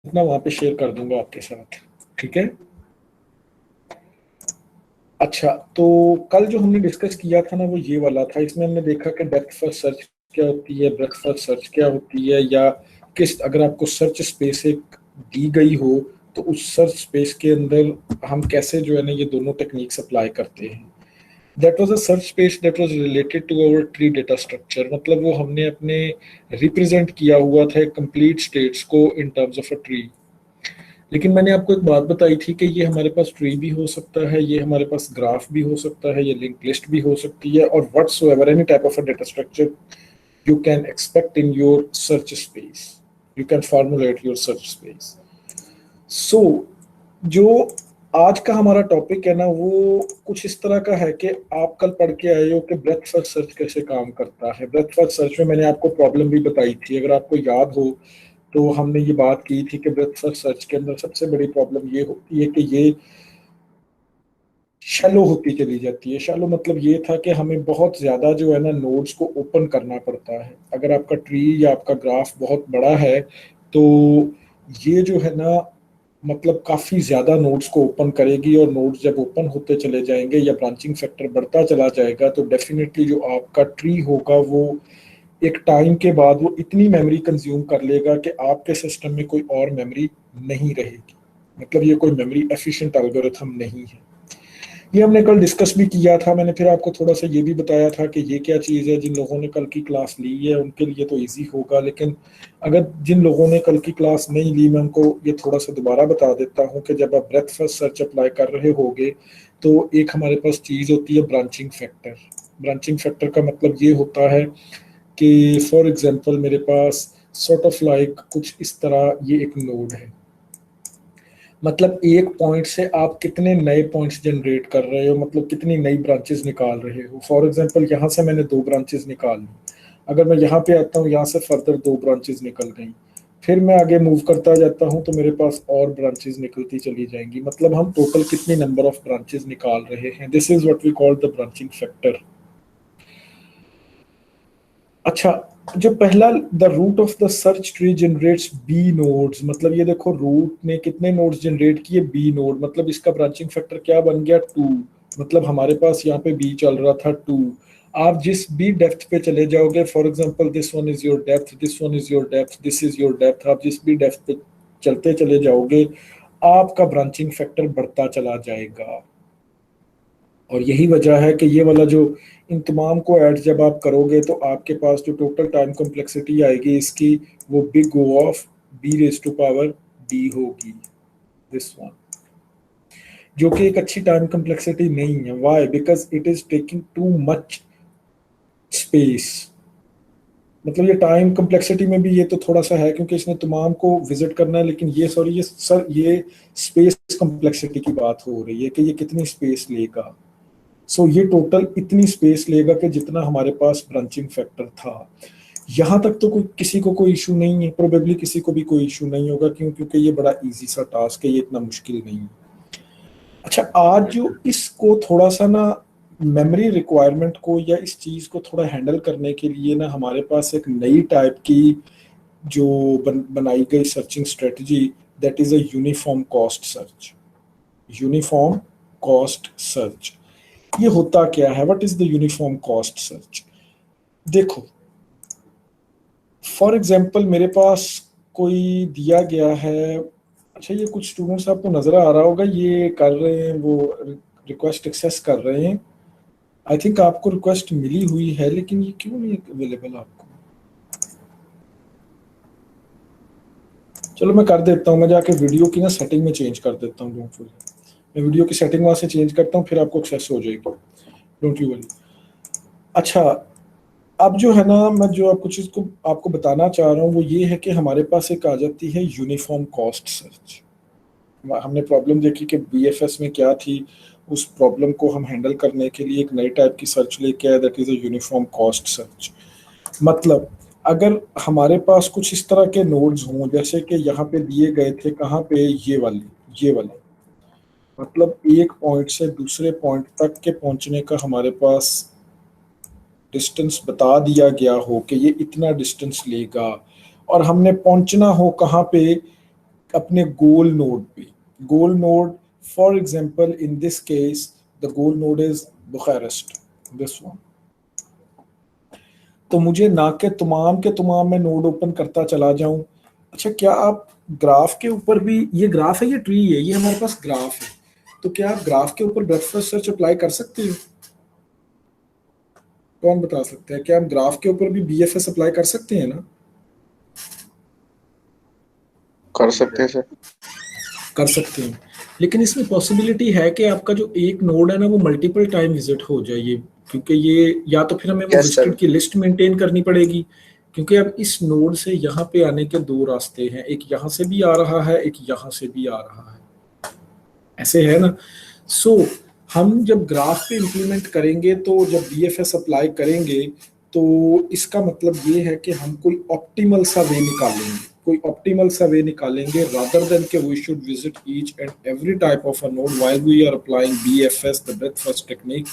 अपना वहां पे शेयर कर दूंगा आपके साथ। ठीक है। अच्छा, तो कल जो हमने डिस्कस किया था ना वो ये वाला था। इसमें हमने देखा कि डेप्थ फर्स्ट सर्च क्या होती है, ब्रेथ फर्स्ट सर्च क्या होती है, या किस अगर आपको सर्च स्पेस एक दी गई हो तो उस सर्च स्पेस के अंदर हम कैसे जो है ना ये दोनों टेक्निक्स अप्लाई करते हैं। That was a search space that was related to our tree data structure. मतलब वो हमने अपने रिप्रेजेंट किया हुआ था कंप्लीट स्टेट्स को in terms of a tree. लेकिन मैंने आपको एक बात बताई थी कि ये हमारे पास ट्री भी हो सकता है, ये हमारे पास ग्राफ भी हो सकता है, ये लिंक लिस्ट भी हो सकती है, और whatsoever any type of a data structure you can expect in your search space. You can formulate your search space. So, जो आज का हमारा टॉपिक है ना वो कुछ इस तरह का है कि आप कल पढ़ के आए हो कि ब्रेथ फर्स्ट सर्च कैसे काम करता है। ब्रेथ फर्स्ट सर्च में मैंने आपको प्रॉब्लम भी बताई थी, अगर आपको याद हो तो हमने ये बात की थी कि ब्रेथ फर्स्ट सर्च के अंदर सबसे बड़ी प्रॉब्लम ये होती है कि ये शैलो होती चली जाती है। शैलो मतलब ये था कि हमें बहुत ज्यादा जो है ना नोड्स को ओपन करना पड़ता है। अगर आपका ट्री या आपका ग्राफ बहुत बड़ा है तो ये जो है ना मतलब काफी ज्यादा नोड्स को ओपन करेगी, और नोड्स जब ओपन होते चले जाएंगे या ब्रांचिंग फैक्टर बढ़ता चला जाएगा तो डेफिनेटली जो आपका ट्री होगा वो एक टाइम के बाद वो इतनी मेमोरी कंज्यूम कर लेगा कि आपके सिस्टम में कोई और मेमोरी नहीं रहेगी। मतलब ये कोई मेमोरी एफिशिएंट एल्गोरिथम नहीं है। ये हमने कल डिस्कस भी किया था। मैंने फिर आपको थोड़ा सा ये भी बताया था कि ये क्या चीज़ है। जिन लोगों ने कल की क्लास ली है उनके लिए तो इजी होगा, लेकिन अगर जिन लोगों ने कल की क्लास नहीं ली मैं उनको ये थोड़ा सा दोबारा बता देता हूँ कि जब आप ब्रेथ फर्स्ट सर्च अप्लाई कर रहे होगे तो एक हमारे पास चीज़ होती है ब्रांचिंग फैक्टर। ब्रांचिंग फैक्टर का मतलब ये होता है कि फॉर एग्जांपल मेरे पास सॉर्ट ऑफ लाइक कुछ इस तरह ये एक नोड है। मतलब एक पॉइंट से आप कितने नए पॉइंट्स जनरेट कर रहे हो, मतलब कितनी नई ब्रांचेस निकाल रहे हो। फॉर एग्जांपल यहाँ से मैंने 2 ब्रांचेस निकाल ली, अगर मैं यहाँ पे आता हूँ यहाँ से फर्दर 2 ब्रांचेस निकल गई, फिर मैं आगे मूव करता जाता हूँ तो मेरे पास और ब्रांचेस निकलती चली जाएंगी। मतलब हम टोटल कितनी नंबर ऑफ ब्रांचेस निकाल रहे हैं। This is what we call the branching factor. अच्छा, जो पहला the root of the search tree generates B nodes. मतलब ये देखो रूट ने कितने नोड्स जनरेट किए, बी नोड। मतलब इसका ब्रांचिंग फैक्टर क्या बन गया, 2। मतलब हमारे पास यहाँ पे बी चल रहा था 2। आप जिस भी डेप्थ पे चले जाओगे, for example this one is your depth, this one is your depth, this is your depth, आप जिस भी डेप्थ पे चलते चले जाओगे आपका ब्रांचिंग फैक्टर बढ़ता चला जाएगा। और यही वजह है कि ये वाला जो इन तमाम को ऐड जब आप करोगे तो आपके पास जो टोटल टाइम कॉम्प्लेक्सिटी आएगी इसकी वो big O of B raise to power D होगी, दिस वन, जो कि एक अच्छी टाइम कॉम्प्लेक्सिटी नहीं है। Why? Because it is taking too much space. मतलब ये टाइम कॉम्प्लेक्सिटी में भी ये तो थोड़ा सा है क्योंकि इसने तमाम को विजिट करना है, लेकिन ये सॉरी ये सर ये स्पेस कॉम्प्लेक्सिटी की बात हो रही है कि ये कितनी स्पेस लेगा। सो ये टोटल इतनी स्पेस लेगा कि जितना हमारे पास ब्रांचिंग फैक्टर था। यहाँ तक तो कोई किसी को कोई इशू नहीं है, प्रोबेबली किसी को भी कोई इशू नहीं होगा। क्यों? क्योंकि ये बड़ा इजी सा टास्क है, ये इतना मुश्किल नहीं है। अच्छा, आज जो इसको थोड़ा सा ना मेमोरी रिक्वायरमेंट को या इस चीज को थोड़ा हैंडल करने के लिए ना हमारे पास एक नई टाइप की जो बनाई गई searching strategy, that is a uniform cost search. Uniform cost search ये होता क्या है? What is the uniform cost search? देखो, फॉर एग्जांपल मेरे पास कोई दिया गया है। अच्छा, ये कुछ स्टूडेंट्स आपको नजर आ रहा होगा ये कर रहे हैं, वो रिक्वेस्ट एक्सेस कर रहे हैं। आई थिंक आपको रिक्वेस्ट मिली हुई है, लेकिन ये क्यों नहीं अवेलेबल आपको? चलो मैं कर देता हूँ, मैं जाके वीडियो की ना सेटिंग में चेंज कर देता हूँ। डोंट वरी, मैं वीडियो की सेटिंग वहां से चेंज करता हूँ, फिर आपको एक्सेस हो जाएगी। Don't you worry. अच्छा, अब जो है ना मैं जो आपको चीज़ को आपको बताना चाह रहा हूँ वो ये है कि हमारे पास एक आ जाती है यूनिफॉर्म कॉस्ट सर्च। हमने प्रॉब्लम देखी कि बीएफएस में क्या थी। उस प्रॉब्लम को हम हैंडल करने के लिए एक नई टाइप की सर्च लेके आए, that is a uniform cost search. मतलब अगर हमारे पास कुछ इस तरह के नोड्स हों जैसे कि यहाँ पे दिए गए थे, कहाँ पे, ये वाले मतलब एक पॉइंट से दूसरे पॉइंट तक के पहुंचने का हमारे पास डिस्टेंस बता दिया गया हो कि ये इतना डिस्टेंस लेगा, और हमने पहुंचना हो कहाँ पे, अपने गोल नोड पे। Goal node for example in this case the goal node is Bucharest, this one. तो मुझे ना के तमाम मैं नोड ओपन करता चला जाऊं। अच्छा, क्या आप ग्राफ के ऊपर भी, ये ग्राफ है ये ट्री है, ये हमारे पास ग्राफ है, तो क्या आप ग्राफ के ऊपर ब्रेथ फर्स्ट सर्च अप्लाई कर सकते हो? कौन बता सकता है? क्या हम ग्राफ के ऊपर भी बीएफएस अप्लाई कर सकते हैं ना? कर सकते हैं सर। कर सकते हैं, लेकिन इसमें पॉसिबिलिटी है कि आपका जो एक नोड है ना वो मल्टीपल टाइम विजिट हो जाए ये, क्योंकि ये या तो फिर हमें वो यस सर। विजिटेड की लिस्ट मेंटेन करनी पड़ेगी, क्योंकि अब इस नोड से यहाँ पे आने के दो रास्ते हैं, एक यहाँ से भी आ रहा है, एक यहाँ से भी आ रहा है, ऐसे है ना। सो हम जब ग्राफ पे इंप्लीमेंट करेंगे तो जब बीएफएस अप्लाई करेंगे तो इसका मतलब ये है कि हम कोई ऑप्टिमल सा वे निकालेंगे, कोई ऑप्टिमल सा वे निकालेंगे रादर देन के we should visit each and every type of a node while we are applying BFS the breadth first technique.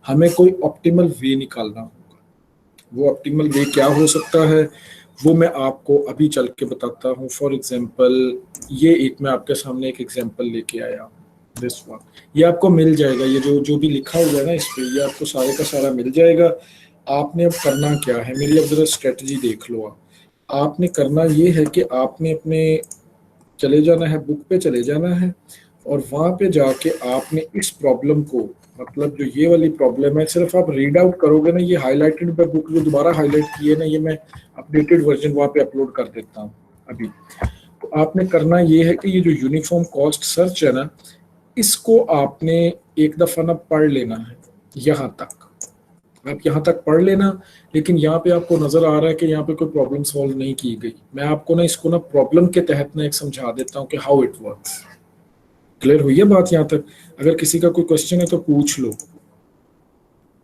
हमें कोई ऑप्टिमल वे निकालना होगा। वो ऑप्टिमल वे क्या हो सकता है वो मैं आपको अभी चल के बताता हूँ। फॉर एग्जाम्पल ये एक मैं आपके सामने एक एग्जाम्पल लेके आया, दिस वन। ये आपको मिल जाएगा, ये जो जो भी लिखा हुआ है ना इस पे, ये आपको सारे का सारा मिल जाएगा। आपने अब करना क्या है, मेरी अब जरा स्ट्रेटजी देख लो। आप आपने करना ये है कि आपने अपने चले जाना है, बुक पे चले जाना है, और वहां पे जाके आपने इस प्रॉब्लम को, मतलब जो ये वाली प्रॉब्लम है, सिर्फ आप रीड आउट करोगे ना, ये हाईलाइटेड पे बुक जो दोबारा हाईलाइट की है ना, ये मैं अपडेटेड वर्जन वहां पे अपलोड कर देता हूँ अभी। तो आपने करना ये है कि ये जो यूनिफॉर्म कॉस्ट सर्च है ना, इसको आपने एक दफा ना पढ़ लेना है। यहाँ तक आप यहाँ तक पढ़ लेना, लेकिन यहाँ पे आपको नजर आ रहा है कि यहाँ पे कोई प्रॉब्लम सॉल्व नहीं की गई। मैं आपको ना इसको ना प्रॉब्लम के तहत ना एक समझा देता हूँ कि हाउ इट वर्क्स। क्लियर हुई है बात यहाँ तक? अगर किसी का कोई क्वेश्चन है तो पूछ लो,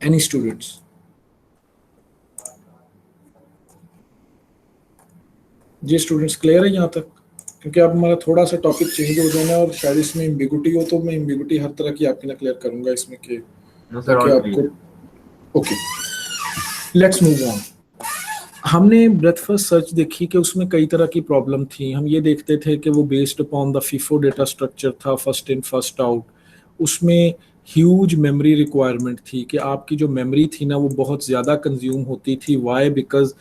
एनी स्टूडेंट्स। जी स्टूडेंट्स, क्लियर है यहाँ तक? क्योंकि अब हमारा थोड़ा सा टॉपिक चेंज हो जाना है और शायद इसमें एम्बिगुटी हो, तो मैं एम्बिगुटी हर तरह की आपकी ना क्लियर करूंगा इसमें कि ताकि आपको। Okay, let's move on. हमने ब्रेथ फर्स्ट सर्च देखी कि उसमें कई तरह की प्रॉब्लम थी। हम ये देखते थे कि वो based upon the FIFO data structure था, फर्स्ट इन फर्स्ट आउट। उसमें ह्यूज मेमोरी रिक्वायरमेंट थी कि आपकी जो मेमोरी थी ना वो बहुत ज़्यादा कंज्यूम होती थी। Why? Because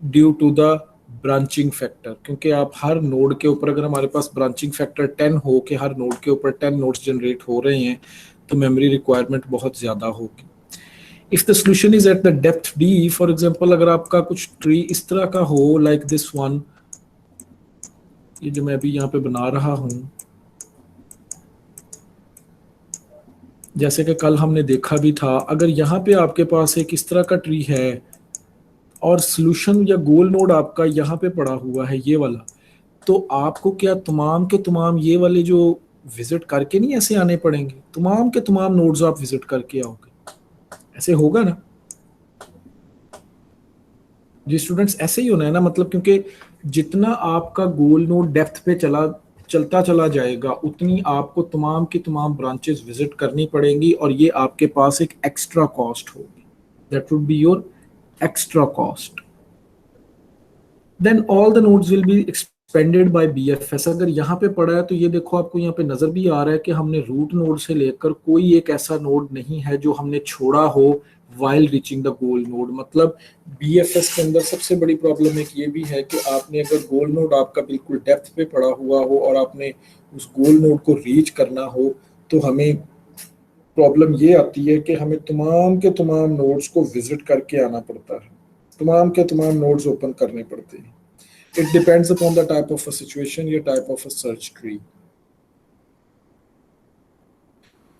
due to the branching factor, क्योंकि आप हर नोड के ऊपर, अगर हमारे पास ब्रांचिंग फैक्टर 10 हो कि हर नोड के ऊपर 10 नोड्स जनरेट हो रहे हैं, तो मेमोरी रिक्वायरमेंट बहुत ज़्यादा होगी। If the solution is at the depth D, for example अगर आपका कुछ ट्री इस तरह का हो लाइक दिस वन, ये जो मैं अभी यहाँ पे बना रहा हूं, जैसे कि कल हमने देखा भी था, अगर यहाँ पे आपके पास एक इस तरह का ट्री है और सोल्यूशन या गोल नोड आपका यहाँ पे पड़ा हुआ है ये वाला, तो आपको क्या तमाम के तमाम ये वाले जो विजिट करके नहीं ऐसे आने पड़ेंगे? तमाम के तमाम नोड्स आप विजिट करके आओगे, ऐसे होगा ना जी स्टूडेंट्स? ऐसे ही होना है ना, मतलब क्योंकि जितना आपका गोल नोड डेप्थ पे चलता चला जाएगा, उतनी आपको तमाम की तमाम ब्रांचेस विजिट करनी पड़ेंगी, और ये आपके पास एक एक्स्ट्रा कॉस्ट होगी। That would be your extra cost. Then all the nodes will be expanded by BFS. अगर यहाँ पे पड़ा है तो ये देखो, आपको यहाँ पे नजर भी आ रहा है कि हमने रूट नोड से लेकर कोई एक ऐसा नोड नहीं है जो हमने छोड़ा हो while reaching the goal node. मतलब बीएफएस के अंदर सबसे बड़ी प्रॉब्लम एक ये भी है कि आपने अगर गोल नोड आपका बिल्कुल डेप्थ पे पड़ा हुआ हो और आपने उस गोल नोड को रीच करना हो, तो हमें प्रॉब्लम ये आती है कि हमें तमाम के तमाम नोड्स को विजिट करके आना पड़ता है, तमाम के तमाम नोड्स ओपन करने पड़ते हैं। It depends upon the type of a situation या type of a search tree।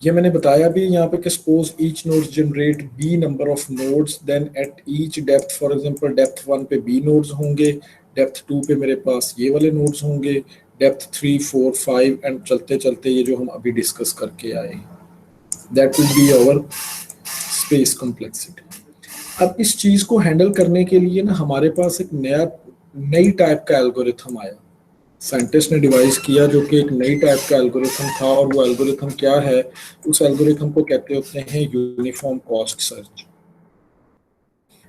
ये मैंने बताया भी यहाँ पे कि suppose each node generate b number of nodes, then at each depth, for example depth 1 पे b nodes होंगे, depth 2 पे मेरे पास ये वाले nodes होंगे, depth 3 4 5 एंड चलते चलते ये जो हम अभी डिस्कस करके आए, that will be our space complexity। अब इस चीज को हैंडल करने के लिए ना हमारे पास एक नई टाइप का एल्गोरिथम आया, साइंटिस्ट ने डिवाइस किया, जो कि एक नई टाइप का एल्गोरिथम था। और वो एल्गोरिथम क्या है? उस एल्गोरिथम को कहते होते हैं uniform cost search.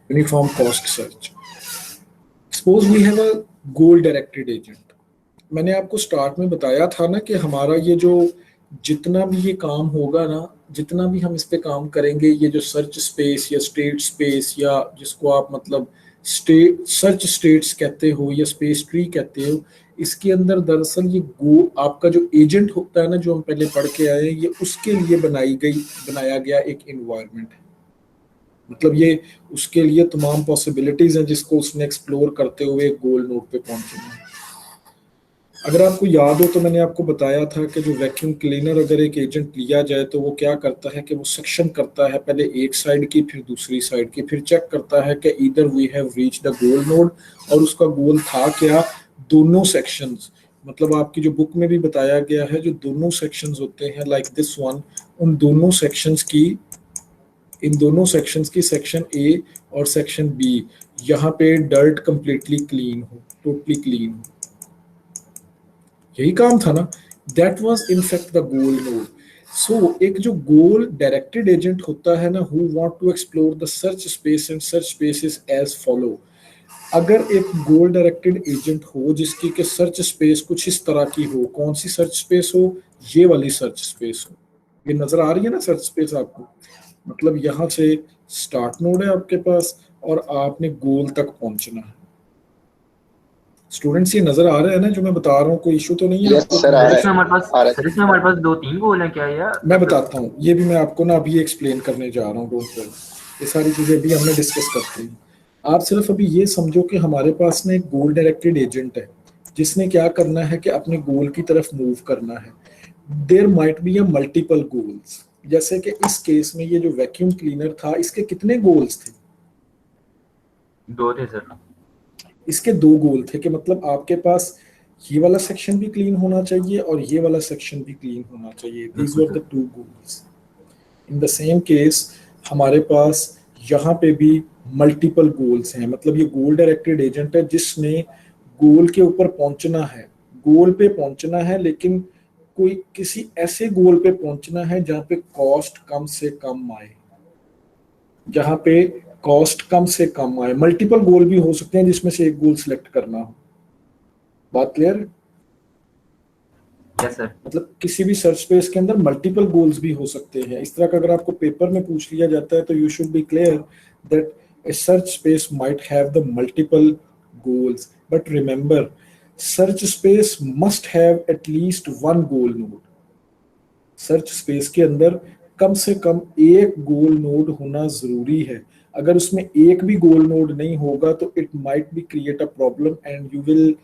Uniform cost search. Suppose we have a goal directed agent, मैंने आपको स्टार्ट में बताया था ना कि हमारा ये जो जितना भी ये काम होगा ना, जितना भी हम इस पे काम करेंगे, ये जो सर्च स्पेस या स्टेट स्पेस या जिसको आप मतलब स्टेट सर्च स्टेट्स कहते हो या स्पेस ट्री कहते हो, इसके अंदर दरअसल ये गो आपका जो एजेंट होता है ना, जो हम पहले पढ़ के आए हैं, ये उसके लिए बनाया गया एक इन्वायरमेंट है। मतलब ये उसके लिए तमाम पॉसिबिलिटीज हैं जिसको उसने एक्सप्लोर करते हुए गोल नोड पे पहुंचना है। अगर आपको याद हो तो मैंने आपको बताया था कि जो वैक्यूम क्लीनर अगर एक एजेंट लिया जाए तो वो क्या करता है कि वो सक्शन करता है पहले एक साइड की फिर दूसरी साइड की, फिर चेक करता है कि either we have reach the goal node, और उसका गोल था क्या, दोनों सेक्शंस। मतलब आपकी जो बुक में भी बताया गया है, जो दोनों सेक्शंस होते हैं लाइक दिस वन, उन दोनों सेक्शंस की, इन दोनों सेक्शंस की सेक्शन ए और सेक्शन बी, यहाँ पे डर्ट कंप्लीटली क्लीन हो, टोटली क्लीन हो। यही काम था ना, that was in fact the goal node. So एक जो गोल डायरेक्टेड एजेंट होता है ना, who want to explore the search space and search spaces as follow. अगर एक गोल डायरेक्टेड एजेंट हो जिसकी के सर्च स्पेस कुछ इस तरह की हो, कौन सी सर्च स्पेस हो, ये वाली सर्च स्पेस हो। ये नजर आ रही है ना सर्च स्पेस आपको, मतलब यहाँ से स्टार्ट नोड है आपके पास और आपने गोल तक पहुंचना है। स्टूडेंट्स ये नजर आ रहा है ना जो मैं बता रहा हूँ, कोई इशू तो नहीं है यस आपको सर, आ समझ रहा इसमें है, हमारे पास आ रहा सर इसमें हमारे पास 2-3 गोल हैं क्या, या मैं बताता हूँ, ये भी मैं आपको ना अभी एक्सप्लेन करने जा रहा हूँ, डोंट वरी। ये सारी चीजें अभी हमने डिस्कस करते हैं। आप सिर्फ अभी ये समझो कि हमारे पास ना एक गोल डायरेक्टेड एजेंट है जिसने क्या करना है कि अपने गोल की तरफ मूव करना है। There might be a multiple goals, जैसे कि इस केस में ये जो वैक्यूम क्लीनर था, इसके कितने गोल्स थे? 2 थे सर। इसके दो गोल थे कि मतलब आपके पास ये वाला सेक्शन भी क्लीन होना चाहिए और ये वाला सेक्शन भी क्लीन होना चाहिए। दीज बिल्कुल were the sir. Two goals. In the same case हमारे पास यहाँ पे भी मल्टीपल गोल्स हैं, मतलब ये गोल डायरेक्टेड एजेंट है जिसने गोल के ऊपर पहुंचना है, गोल पे पहुंचना है, लेकिन कोई किसी ऐसे गोल पे पहुंचना है जहाँ पे कॉस्ट कम से कम आए, जहाँ पे कॉस्ट कम से कम आए। मल्टीपल गोल भी हो सकते हैं जिसमें से एक गोल सिलेक्ट करना हो। बात क्लियर? Yes sir. मतलब किसी भी सर्च स्पेस के अंदर मल्टीपल गोल्स भी हो सकते हैं। इस तरह का अगर आपको पेपर में पूछ लिया जाता है तो you should be clear that a search space might have the multiple goals, but remember search space must have at least one goal node। Search space के अंदर कम से कम एक गोल नोड होना जरूरी है। अगर उसमें एक भी गोल नोड नहीं होगा तो it might be create a problem and you will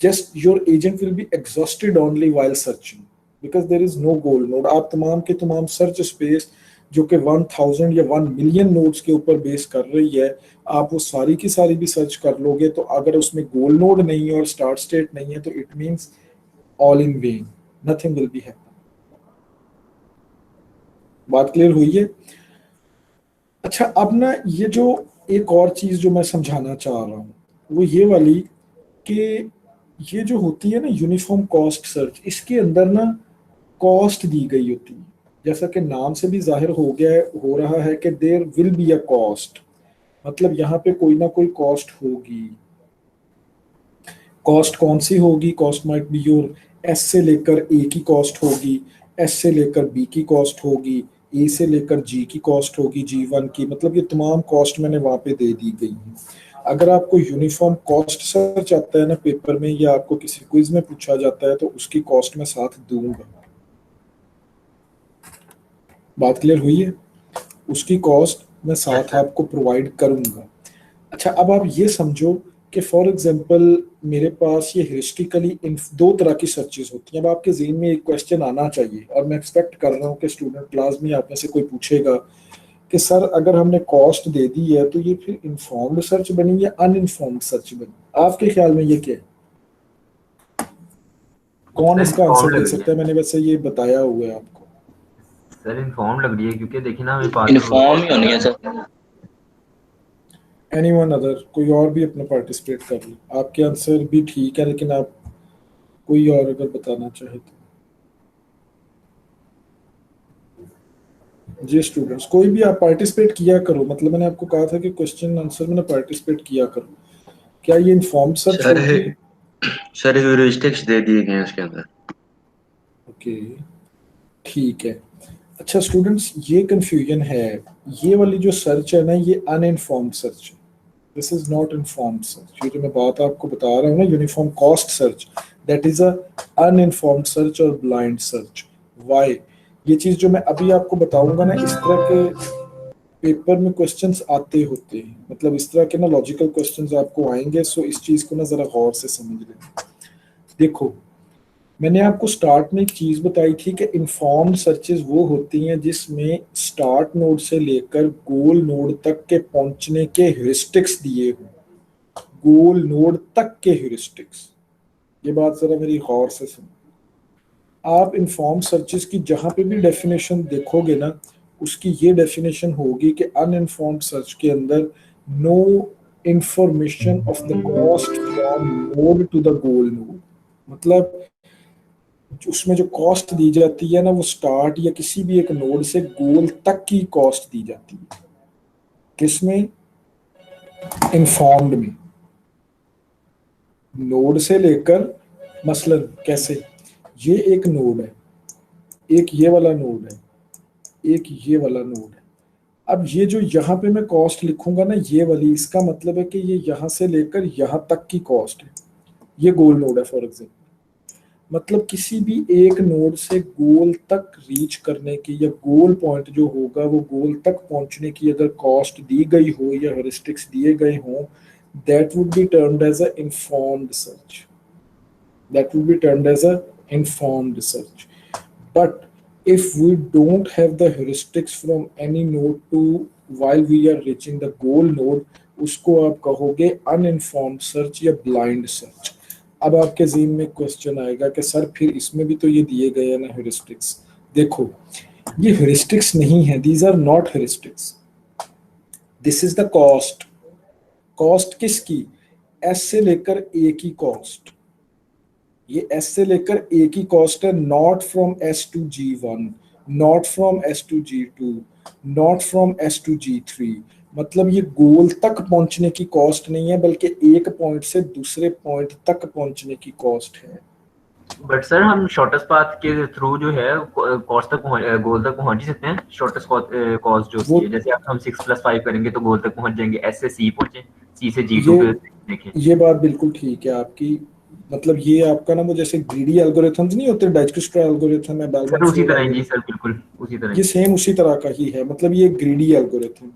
just your agent will be exhausted only while searching because there is no goal node। आप तमाम के तमाम सर्च स्पेस जो कि 1000 या 1 मिलियन नोड्स के ऊपर बेस कर रही है, आप वो सारी की सारी भी सर्च कर लोगे, तो अगर उसमें गोल नोड नहीं है और स्टार्ट स्टेट नहीं है तो it means all in when, nothing will be happen. बात क्लियर हुई है? अच्छा, अब ना ये जो एक और चीज जो मैं समझाना चाह रहा हूँ वो ये वाली कि ये जो होती है ना यूनिफॉर्म कॉस्ट सर्च, इसके अंदर ना कॉस्ट दी गई होती है। जैसा कि नाम से भी जाहिर हो रहा है कि there will be a cost, मतलब यहाँ पे कोई ना कोई कॉस्ट होगी। कॉस्ट कौन सी होगी? Cost might be your S से लेकर ए की कॉस्ट होगी, एस से लेकर बी की कॉस्ट होगी, ए से लेकर जी की कॉस्ट होगी, G1 की, मतलब ये तमाम कॉस्ट मैंने वहां पे दे दी गई है। अगर आपको यूनिफॉर्म कॉस्ट सर्च आता है ना पेपर में या आपको किसी क्विज में पूछा जाता है तो उसकी कॉस्ट मैं साथ दूंगा। बात क्लियर हुई है? उसकी कॉस्ट मैं यस साथ सर। आपको प्रोवाइड करूंगा। अच्छा, अब आप ये समझो कि फॉर एग्जांपल मेरे पास ये हिस्ट्रिकली इन दो तरह की सर्चेज होती हैं। अब आपके जहन में एक क्वेश्चन आना चाहिए और मैं एक्सपेक्ट कर रहा हूँ कि स्टूडेंट क्लास में आप में से कोई पूछेगा कि सर अगर हमने कॉस्ट दे दी है तो ये फिर इन्फॉर्म्ड सर्च बनी या अनइन्फॉर्म्ड सर्च बनी? आपके ख्याल में ये क्या है? कौन सर इसका इन्फॉर्म आंसर लग दे रही सकता है। है? मैंने वैसे ये बताया हुआ है आपको। सर इन्फॉर्म लग रही है क्योंकि देखिए ना मेरे पास तो इन्फॉर्म ही होनी है सर। एनीवन अदर, कोई और भी अपना पार्टिसिपेट कर ले। आपके आंसर भी ठीक है लेकिन आप कोई और अगर बताना चाहे तो। जी स्टूडेंट्स, कोई भी आप पार्टिसिपेट किया करो, मतलब मैंने आपको कहा था कि क्वेश्चन आंसर में ना पार्टिसिपेट किया करो। क्या ये इन्फॉर्म्ड सर्च सर होगी? सर ह्यूरिस्टिक्स दे दिए गए हैं उसके अंदर। ओके, ठीक है। अच्छा स्टूडेंट्स, ये कंफ्यूजन है, ये वाली जो सर्च है ना, ये अनइन्फॉर्म्ड सर्च है, this is not informed search. ये जो मैं बात आपको बता रहा हूँ ना, uniform cost search, that is a uninformed search और ब्लाइंड सर्च। व्हाई? ये चीज जो मैं अभी आपको बताऊंगा ना, इस तरह के पेपर में क्वेश्चंस आते होते हैं, मतलब इस तरह के ना लॉजिकल क्वेश्चंस आपको आएंगे। सो इस चीज को ना जरा गौर से समझ लें। देखो, मैंने आपको स्टार्ट में एक चीज बताई थी कि इन्फॉर्म्ड सर्चेज वो होती हैं जिसमें स्टार्ट नोड से लेकर गोल नोड तक के पहुंचने के ह्यूरिस्टिक्स दिए हों, गोल नोड तक के ह्यूरिस्टिक्स। ये बात जरा मेरी गौर से सुनो। आप इन्फॉर्म सर्चेस की जहां पे भी डेफिनेशन देखोगे ना, उसकी ये डेफिनेशन होगी कि अनइन्फॉर्म्ड सर्च के अंदर no information of the cost from node to the goal node. मतलब उसमें जो कॉस्ट दी जाती है ना, वो स्टार्ट या किसी भी एक नोड से गोल तक की कॉस्ट दी जाती है। किसमें? इन्फॉर्म्ड में। नोड से लेकर, मसलन कैसे, ये एक नोड है, एक ये वाला नोड है, एक ये वाला नोड है। अब ये जो यहाँ पे मैं कॉस्ट लिखूंगा ना, ये वाली, इसका मतलब है कि ये यहाँ से लेकर यहाँ तक की कॉस्ट है। ये गोल नोड है फॉर एग्जाम्पल। मतलब किसी भी एक नोड से गोल तक रीच करने की, या गोल पॉइंट जो होगा वो गोल तक पहुंचने की अगर कॉस्ट दी गई हो या हेरिस्टिक्स दिए गए हों, that would be termed as a informed search. That would be termed as a informed search. But if we don't have the heuristics from any node to while we are reaching the goal node, उसको आप कहोगे uninformed search या blind search। अब आपके ज़हन में question आएगा कि सर फिर इसमें भी तो ये दिए गए हैं ना heuristics। देखो, ये heuristics नहीं है, these are not heuristics, this is the cost। Cost किसकी? एस से लेकर ए की कॉस्ट। ये एस से लेकर ए की कॉस्ट है, not from S to G one, not from S to G two, not from S to G three. मतलब ये गोल तक पहुंचने की कॉस्ट नहीं है, बल्कि एक पॉइंट से दूसरे पॉइंट तक पहुंचने की कॉस्ट है। बट सर हम शॉर्टेस्ट पाथ के थ्रू जो है कॉस्ट तक गोल तक पहुंच ही सकते हैं। शॉर्टेस्ट कॉस्ट जो होती है, जैसे आप हम 6+5 करेंगे तो गोल तक पहुंच जाएंगे, एस से सी पहुंचे, सी से G2 ये पे देखें। ये बात बिल्कुल ठीक है आपकी। मतलब ये आपका ना वो जैसे ग्रीडी एल्गोरिथम्स नहीं होते, डाइजक्स्ट्रा एल्गोरिथम है, सर उसी बैलमैन तरह ही जी एल्गोरिथम, सर, बिल्कुल उसी तरह ये ही। सेम उसी तरह का ही है। मतलब ये ग्रीडी एल्गोरिथम,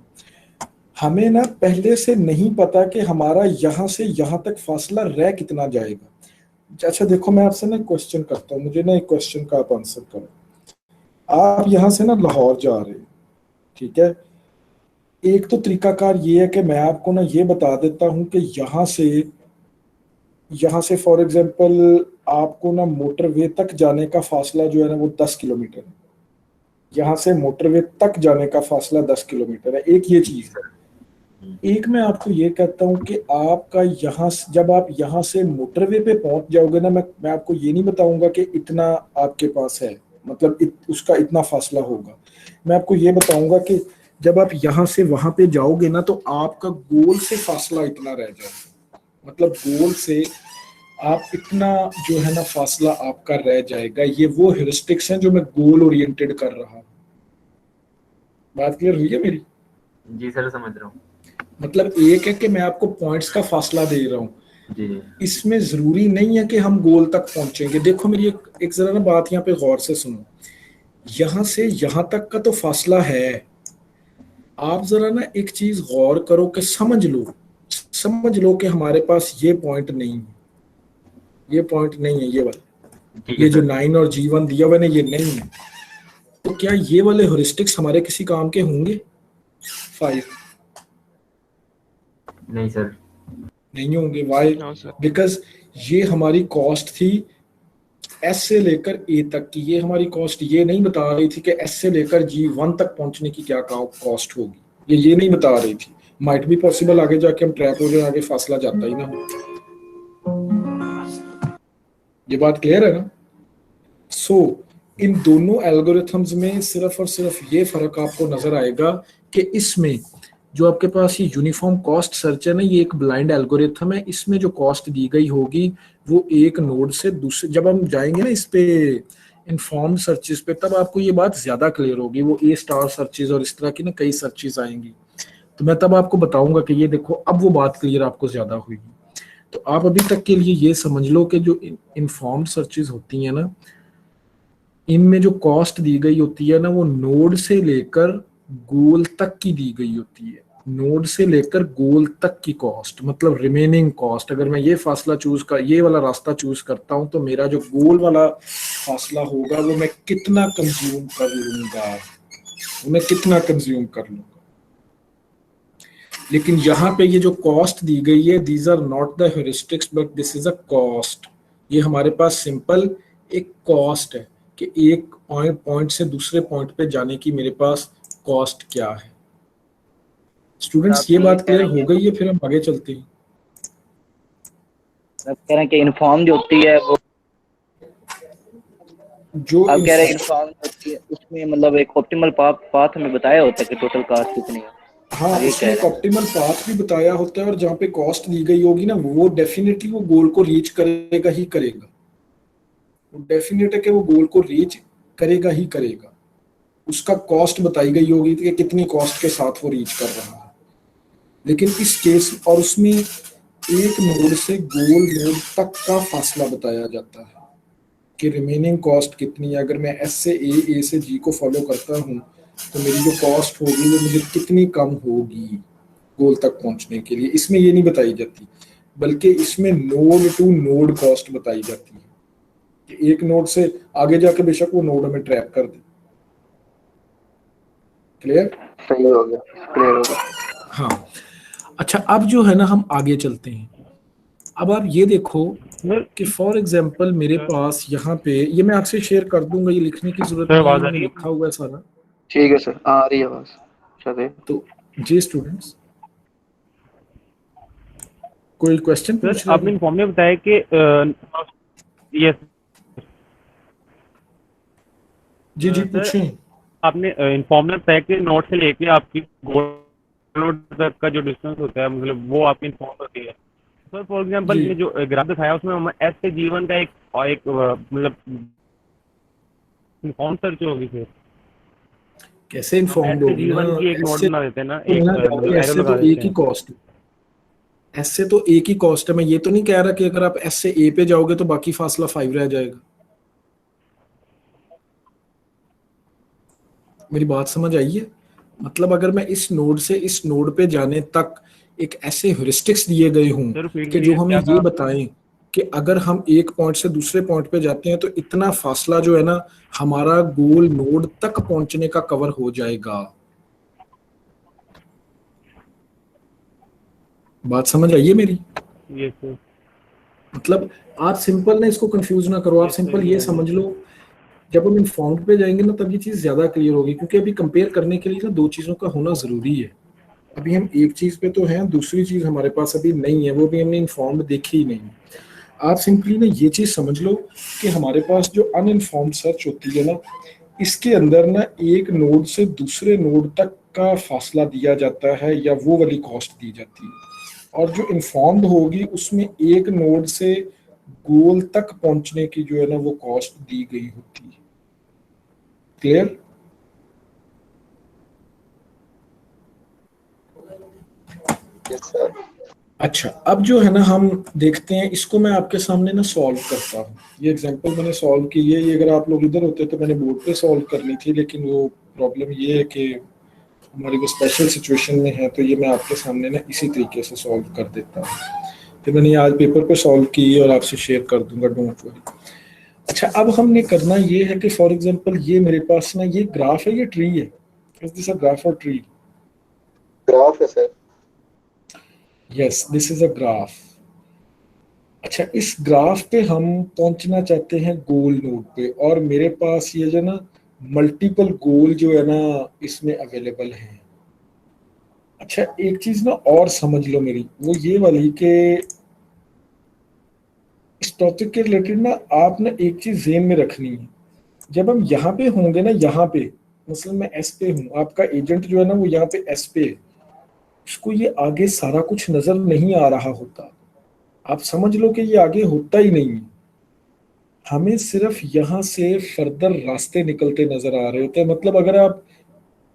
हमें ना पहले से नहीं पता कि हमारा यहाँ से यहाँ तक फासला रह कितना जाएगा। अच्छा देखो, मैं आपसे ना क्वेश्चन करता हूँ, मुझे ना एक क्वेश्चन का आप आंसर करो। आप यहाँ से ना लाहौर जा रहे हो, ठीक है। एक तो तरीकाकार ये है कि मैं आपको ना ये बता देता हूँ कि यहाँ से फॉर एग्जांपल आपको ना मोटरवे तक जाने का फासला जो है ना वो 10 किलोमीटर है। यहाँ से मोटरवे तक जाने का फासला 10 किलोमीटर है। एक ये चीज है। एक मैं आपको ये कहता हूँ कि आपका यहाँ जब आप यहाँ से मोटरवे पे पहुंच जाओगे ना, मैं आपको ये नहीं बताऊंगा कि इतना आपके पास है, मतलब उसका इतना फासला होगा। मैं आपको ये बताऊंगा कि जब आप यहाँ से वहां पे जाओगे ना, तो आपका गोल से फासला इतना रह जाएगा। मतलब गोल से आप इतना जो है ना फासला आपका रह जाएगा। ये वो हेरिस्टिक्स हैं जो मैं गोल ओरिएंटेड कर रहा हूँ। बात क्लियर हुई है मेरी? जी सर समझ रहा हूँ। मतलब एक है कि मैं आपको पॉइंट्स का फासला दे रहा हूँ, जी इसमें जरूरी नहीं है कि हम गोल तक पहुंचेंगे। देखो मेरी एक जरा ना बात यहाँ पे गौर से सुनो। यहाँ से यहाँ तक का तो फासला है। आप जरा ना एक चीज गौर करो कि समझ लो कि हमारे पास ये पॉइंट नहीं है, ये पॉइंट नहीं है, ये वाला, ठीक ये है जो सर। 9 और G1 दिया हुआ है ना, ये नहीं है। तो क्या ये वाले हेरिस्टिक्स हमारे किसी काम के होंगे? 5 नहीं सर। नहीं होंगे। वाई? No sir. बिकॉज ये हमारी कॉस्ट थी एस से लेकर ए तक की। ये हमारी कॉस्ट ये नहीं बता रही थी कि एस से लेकर G1 तक पहुंचने की क्या कॉस्ट होगी, ये नहीं बता रही थी। माइट भी पॉसिबल आगे जाके हम ट्रैप हो जाए, आगे फासला जाता ही ना हो। ये बात क्लियर है ना? सो इन दोनों एल्गोरिथम्स में सिर्फ और सिर्फ ये फर्क आपको नजर आएगा कि इसमें जो आपके पास ये यूनिफॉर्म कॉस्ट सर्च है ना, ये एक ब्लाइंड एल्गोरिथम है। इसमें जो कॉस्ट दी गई होगी वो एक नोड से दूसरे, जब हम जाएंगे ना इस पे इन्फॉर्म सर्चेस पे, तब आपको ये बात ज्यादा क्लियर होगी। वो ए स्टार सर्चेस और इस तरह की ना कई सर्चेस आएंगी, तो मैं तब आपको बताऊंगा कि ये देखो अब वो बात क्लियर आपको ज्यादा हुई। तो आप अभी तक के लिए ये समझ लो कि जो इन्फॉर्म्ड सर्चेस होती हैं ना, इनमें जो कॉस्ट दी गई होती है ना, वो नोड से लेकर गोल तक की दी गई होती है। नोड से लेकर गोल तक की कॉस्ट, मतलब रिमेनिंग कॉस्ट। अगर मैं ये फासला चूज कर, ये वाला रास्ता चूज करता हूं, तो मेरा जो गोल वाला फासला होगा वो मैं कितना कंज्यूम कर लूंगा, वो मैं कितना कंज्यूम कर लूंगा। लेकिन यहाँ पे ये जो कॉस्ट दी गई है, these are not the heuristics but this is a cost. ये हमारे पास सिंपल एक कॉस्ट है कि एक पॉइंट से दूसरे पॉइंट पे जाने की मेरे पास कॉस्ट क्या है। स्टूडेंट्स ये बात क्लियर हो गई है? फिर हम आगे चलते हैं। आप कह रहे हैं कि इन्फॉर्म जो होती है वो, जो आप कह रहे हैं इन्फॉर्म होती है उसमें मतलब एक ऑप्टिमल पाथ हमें बताया होता है कि टोटल कॉस्ट कितनी है। हाँ, उसमें एक ऑप्टिमल पाथ भी बताया होता है, और जहाँ पे कॉस्ट दी गई होगी ना, वो डेफिनेटली वो गोल को रीच करेगा ही करेगा। वो डेफिनेट है कि वो गोल को रीच करेगा ही करेगा। उसका कॉस्ट बताई गई होगी कि कितनी कॉस्ट के साथ वो रीच कर रहा है। लेकिन इस केस और उसमें एक नोड से गोल नोड तक का फासला बताया जाता है कि रिमेनिंग कॉस्ट कितनी है। अगर मैं एस से ए से जी को फॉलो करता हूँ, तो मेरी जो कॉस्ट होगी वो मुझे कितनी कम होगी गोल तक पहुंचने के लिए। इसमें ये नहीं बताई जाती, बल्कि इसमें नोड टू नोड कॉस्ट बताई जाती है कि एक नोड से आगे जाके बेशक वो नोड हमें ट्रैप कर दे। क्लियर? सही हो गया, क्लियर हो गया। हाँ, अच्छा, अब जो है ना हम आगे चलते हैं। अब आप ये देखो कि फॉर एग्जांपल मेरे पास यहाँ पे, ये मैं आपसे शेयर कर दूंगा, ये लिखने की जरूरत नहीं है, मैंने लिखा हुआ है सारा। ठीक है सर, आ रही है आवाज। चलिए। तो जी स्टूडेंट्स, कोई क्वेश्चन पूछ सर रहे आपने हैं? इन्फॉर्म में बताया कि यस जी जी सर, पूछें। आपने इन्फॉर्म में बताया कि नोट से लेके आपकी गोल नोट तक का जो डिस्टेंस होता है, मतलब वो आपकी इन्फॉर्म होती है। सर फॉर एग्जांपल जी। ये जो ग्राफ दिखाया उसमें हम एस से जीवन का एक मतलब इन्फॉर्म सर्च होगी फिर कैसे इन्फॉर्म्ड एस से होगी ना? जीवन की एक नोट ऐसे बना देते हैं ना, तो एक ना, मतलब एरो ऐसे लगा तो देते एक ही हैं। कॉस्ट, ऐसे तो एक ही कॉस्ट है। मैं ये तो नहीं कह रहा कि अगर आप एस से ए पे जाओगे तो बाकी फासला 5 रह जाएगा। मेरी बात समझ आई है? मतलब अगर मैं इस नोड से इस नोड पे जाने तक एक ऐसे ह्यूरिस्टिक्स दिए गए हों सर फील्ड कि जो क्लियर हमें क्या ये था? बताएं कि अगर हम एक पॉइंट से दूसरे पॉइंट पे जाते हैं तो इतना फासला जो है ना हमारा गोल नोड तक पहुंचने का कवर हो जाएगा। बात समझ आई है मेरी? Yes sir. मतलब आप सिंपल ना इसको कंफ्यूज ना करो, आप Yes, सिंपल sir, ये yeah. समझ लो, जब हम इन्फॉर्म्ड पे जाएंगे ना तब ये चीज ज्यादा क्लियर होगी। क्योंकि अभी कंपेयर करने के लिए ना दो चीजों का होना जरूरी है। अभी हम एक चीज पे तो हैं, दूसरी चीज हमारे पास अभी नहीं है, वो भी हमने इन्फॉर्म्ड देखी ही नहीं। आप सिंपली ना ये चीज समझ लो कि हमारे पास जो अनइन्फॉर्म्ड सर्च होती है ना, इसके अंदर ना एक नोड से दूसरे नोड तक का फासला दिया जाता है या वो वाली कॉस्ट दी जाती है। और जो इन्फॉर्म्ड होगी उसमें एक नोड से गोल तक पहुंचने की जो है ना वो कॉस्ट दी गई होती है। क्लियर? Yes sir. अच्छा, अब जो है ना हम देखते हैं, इसको मैं आपके सामने ना सॉल्व करता हूँ। ये एग्जांपल मैंने सॉल्व की है। ये अगर आप लोग इधर होते तो मैंने बोर्ड पे सॉल्व करनी थी, लेकिन वो प्रॉब्लम ये है कि हमारी वो स्पेशल सिचुएशन में है, तो ये मैं आपके सामने ना इसी तरीके से सॉल्व कर देता हूँ। फिर मैंने आज पेपर पे सॉल्व की और आपसे शेयर कर दूंगा, डोंट वरी। अच्छा, अब हमने करना ये है कि फॉर एग्जांपल ये मेरे पास ना ये ग्राफ है, ये ट्री है। इज दिस अ ग्राफ और ट्री? ग्राफ है sir. Yes, this is a graph. अच्छा, इस ग्राफ पे हम पहुंचना चाहते हैं गोल नोड पे, और मेरे पास ये जो ना मल्टीपल गोल जो है ना इसमें अवेलेबल है। अच्छा, एक चीज ना और समझ लो मेरी, वो ये वाली के इस टॉपिक के रिलेटेड ना आप ना एक चीज ज़हन में रखनी है। जब हम यहाँ पे होंगे ना, यहाँ पे मतलब मैं एस पे हूँ, आपका एजेंट जो है ना वो यहाँ पे एस पे है, उसको ये आगे सारा कुछ नजर नहीं आ रहा होता। आप समझ लो कि ये आगे होता ही नहीं है, हमें सिर्फ यहाँ से फर्दर रास्ते निकलते नजर आ रहे होते हैं। मतलब अगर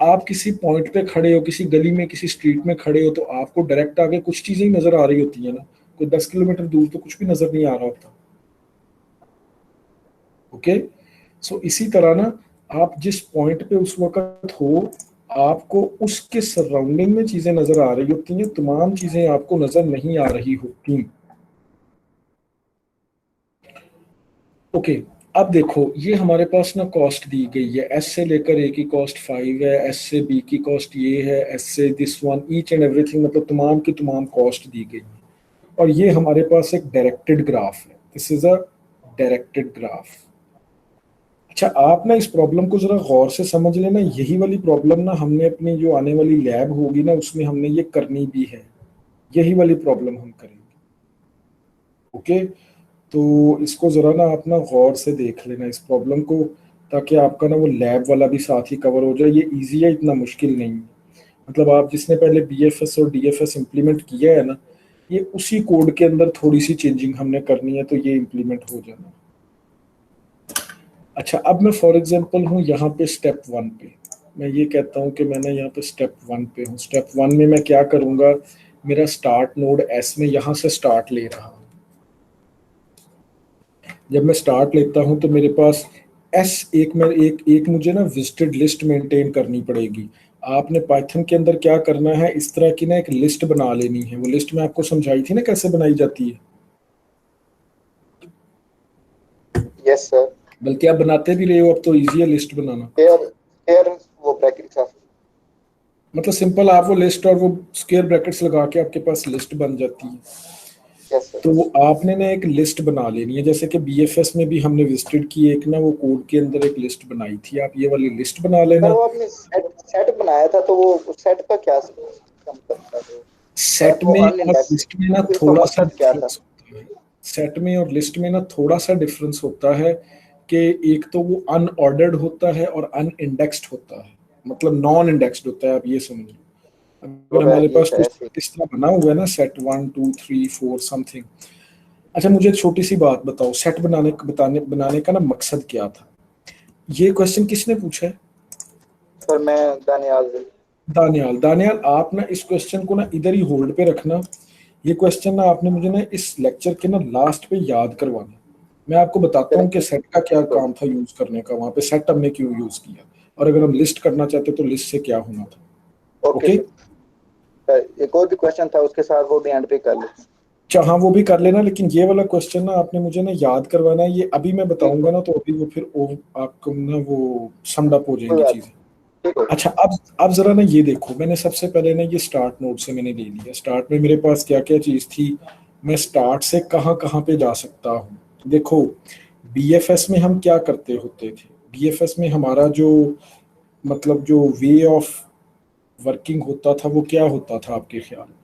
आप किसी पॉइंट पे खड़े हो, किसी गली में, किसी स्ट्रीट में खड़े हो, तो आपको डायरेक्ट आगे कुछ चीजें ही नजर आ रही होती है ना, कोई 10 किलोमीटर दूर तो कुछ भी नजर नहीं आ रहा होता। ओके, सो इसी तरह ना, आप जिस पॉइंट पे उस वक्त हो, आपको उसके सराउंडिंग में चीजें नजर आ रही होती हैं, तमाम चीजें आपको नजर नहीं आ रही होती। ओके, अब देखो ये हमारे पास ना कॉस्ट दी गई है, एस से लेकर ए की कॉस्ट 5 है, एस से बी की कॉस्ट ये है, एस से this one, each and everything, मतलब तमाम की तमाम कॉस्ट दी गई है। और ये हमारे पास एक डायरेक्टेड ग्राफ है, this is a directed graph. अच्छा, आप ना इस प्रॉब्लम को जरा गौर से समझ लेना, यही वाली प्रॉब्लम ना हमने अपनी जो आने वाली लैब होगी ना उसमें हमने ये करनी भी है, यही वाली प्रॉब्लम हम करेंगे। ओके, तो इसको जरा ना आप ना गौर से देख लेना इस प्रॉब्लम को, ताकि आपका ना वो लैब वाला भी साथ ही कवर हो जाए। ये इजी है, इतना मुश्किल नहीं है। मतलब आप जिसने पहले बीएफएस और डीएफएस इंप्लीमेंट किया है ना, ये उसी कोड के अंदर थोड़ी सी चेंजिंग हमने करनी है, तो ये इंप्लीमेंट हो जाना। अच्छा, अब मैं फॉर एग्जांपल हूँ यहाँ पे स्टेप 1 पे, मैं ये कहता हूँ कि मैंने यहाँ पे स्टेप 1 पे हूँ। स्टेप 1 में मैं क्या करूँगा, मेरा स्टार्ट नोड एस में यहाँ से स्टार्ट ले रहा हूँ। जब मैं स्टार्ट लेता हूँ तो मेरे पास एस एक में एक मुझे ना विजिटेड लिस्ट मेंटेन करनी पड़ेगी। आपने पाइथन के अंदर क्या करना है, इस तरह की ना एक लिस्ट बना लेनी है। वो लिस्ट मैं आपको समझाई थी ना कैसे बनाई जाती है। Yes sir. बल्कि आप बनाते भी रहे हो, अब तो इजी है लिस्ट बनाना। स्क्वायर वो ब्रैकेट्स है, मतलब सिंपल, आप वो लिस्ट और वो स्क्वायर ब्रैकेट्स लगा के आपके पास लिस्ट बन जाती है। Yes sir. तो आपने ना एक लिस्ट बना लेनी है, जैसे कि बीएफएस में भी हमने विजिटेड की एक ना वो कोड के अंदर एक लिस्ट बनाई थी, आप ये वाली लिस्ट बना लेना। सर वो आपने सेट बनाया था, तो वो सेट का क्या सिस्टम करता है? सेट वो में और अनइंडेक्स लिस्ट में ना उसका थोड़ा सा मकसद क्या था? डिफरेंस होता है। सेट में और लिस्ट में ना थोड़ा सा डिफरेंस होता है कि एक तो वो अनऑर्डर्ड होता है और अनइंडेक्स्ड होता है, मतलब नॉन इंडेक्स्ड होता है। आप ये समझ लो, अगर हमारे ये पास तो कुछ ऐसे इस तरह बना हुआ है ना, सेट 1 2 3 4 समथिंग। अच्छा, मुझे एक छोटी सी बात बताओ, सेट बनाने का ना मकसद क्या था? ये क्वेश्चन किसने पूछा है? सर मैं दानियाल। दानियाल, आप ना इस क्वेश्चन को ना इधर ही होल्ड पे रखना। ये क्वेश्चन ना आपने मुझे ना इस लेक्चर के ना लास्ट पे याद करवाना। मैं आपको बताता हूँ कि सेट का क्या काम था यूज करने का, वहां पे सेट हमने क्यों यूज किया, और अगर हम लिस्ट करना चाहते तो लिस्ट से क्या होना था। ओके सर, एक और भी क्वेश्चन था उसके साथ, वो भी एंड पे कर लेते हैं। अच्छा हाँ, वो भी कर लेना, लेकिन ये वाला क्वेश्चन ना आपने मुझे ना याद करवाना है। ये अभी मैं बताऊंगा ना, तो अभी वो फिर आपको ना वो समड अप हो कोई जाएंगी बात चीजें। ठीक है। अच्छा, अब जरा ना ये देखो, मैंने सबसे पहले ना ये स्टार्ट नोड से मैंने ले लिया। स्टार्ट में मेरे पास क्या क्या चीज थी, मैं स्टार्ट से कहाँ कहाँ पे जा सकता हूँ। देखो, बीएफएस में हम क्या करते होते थे, बीएफएस में हमारा जो मतलब जो वे ऑफ वर्किंग होता था वो क्या होता था आपके ख्याल में?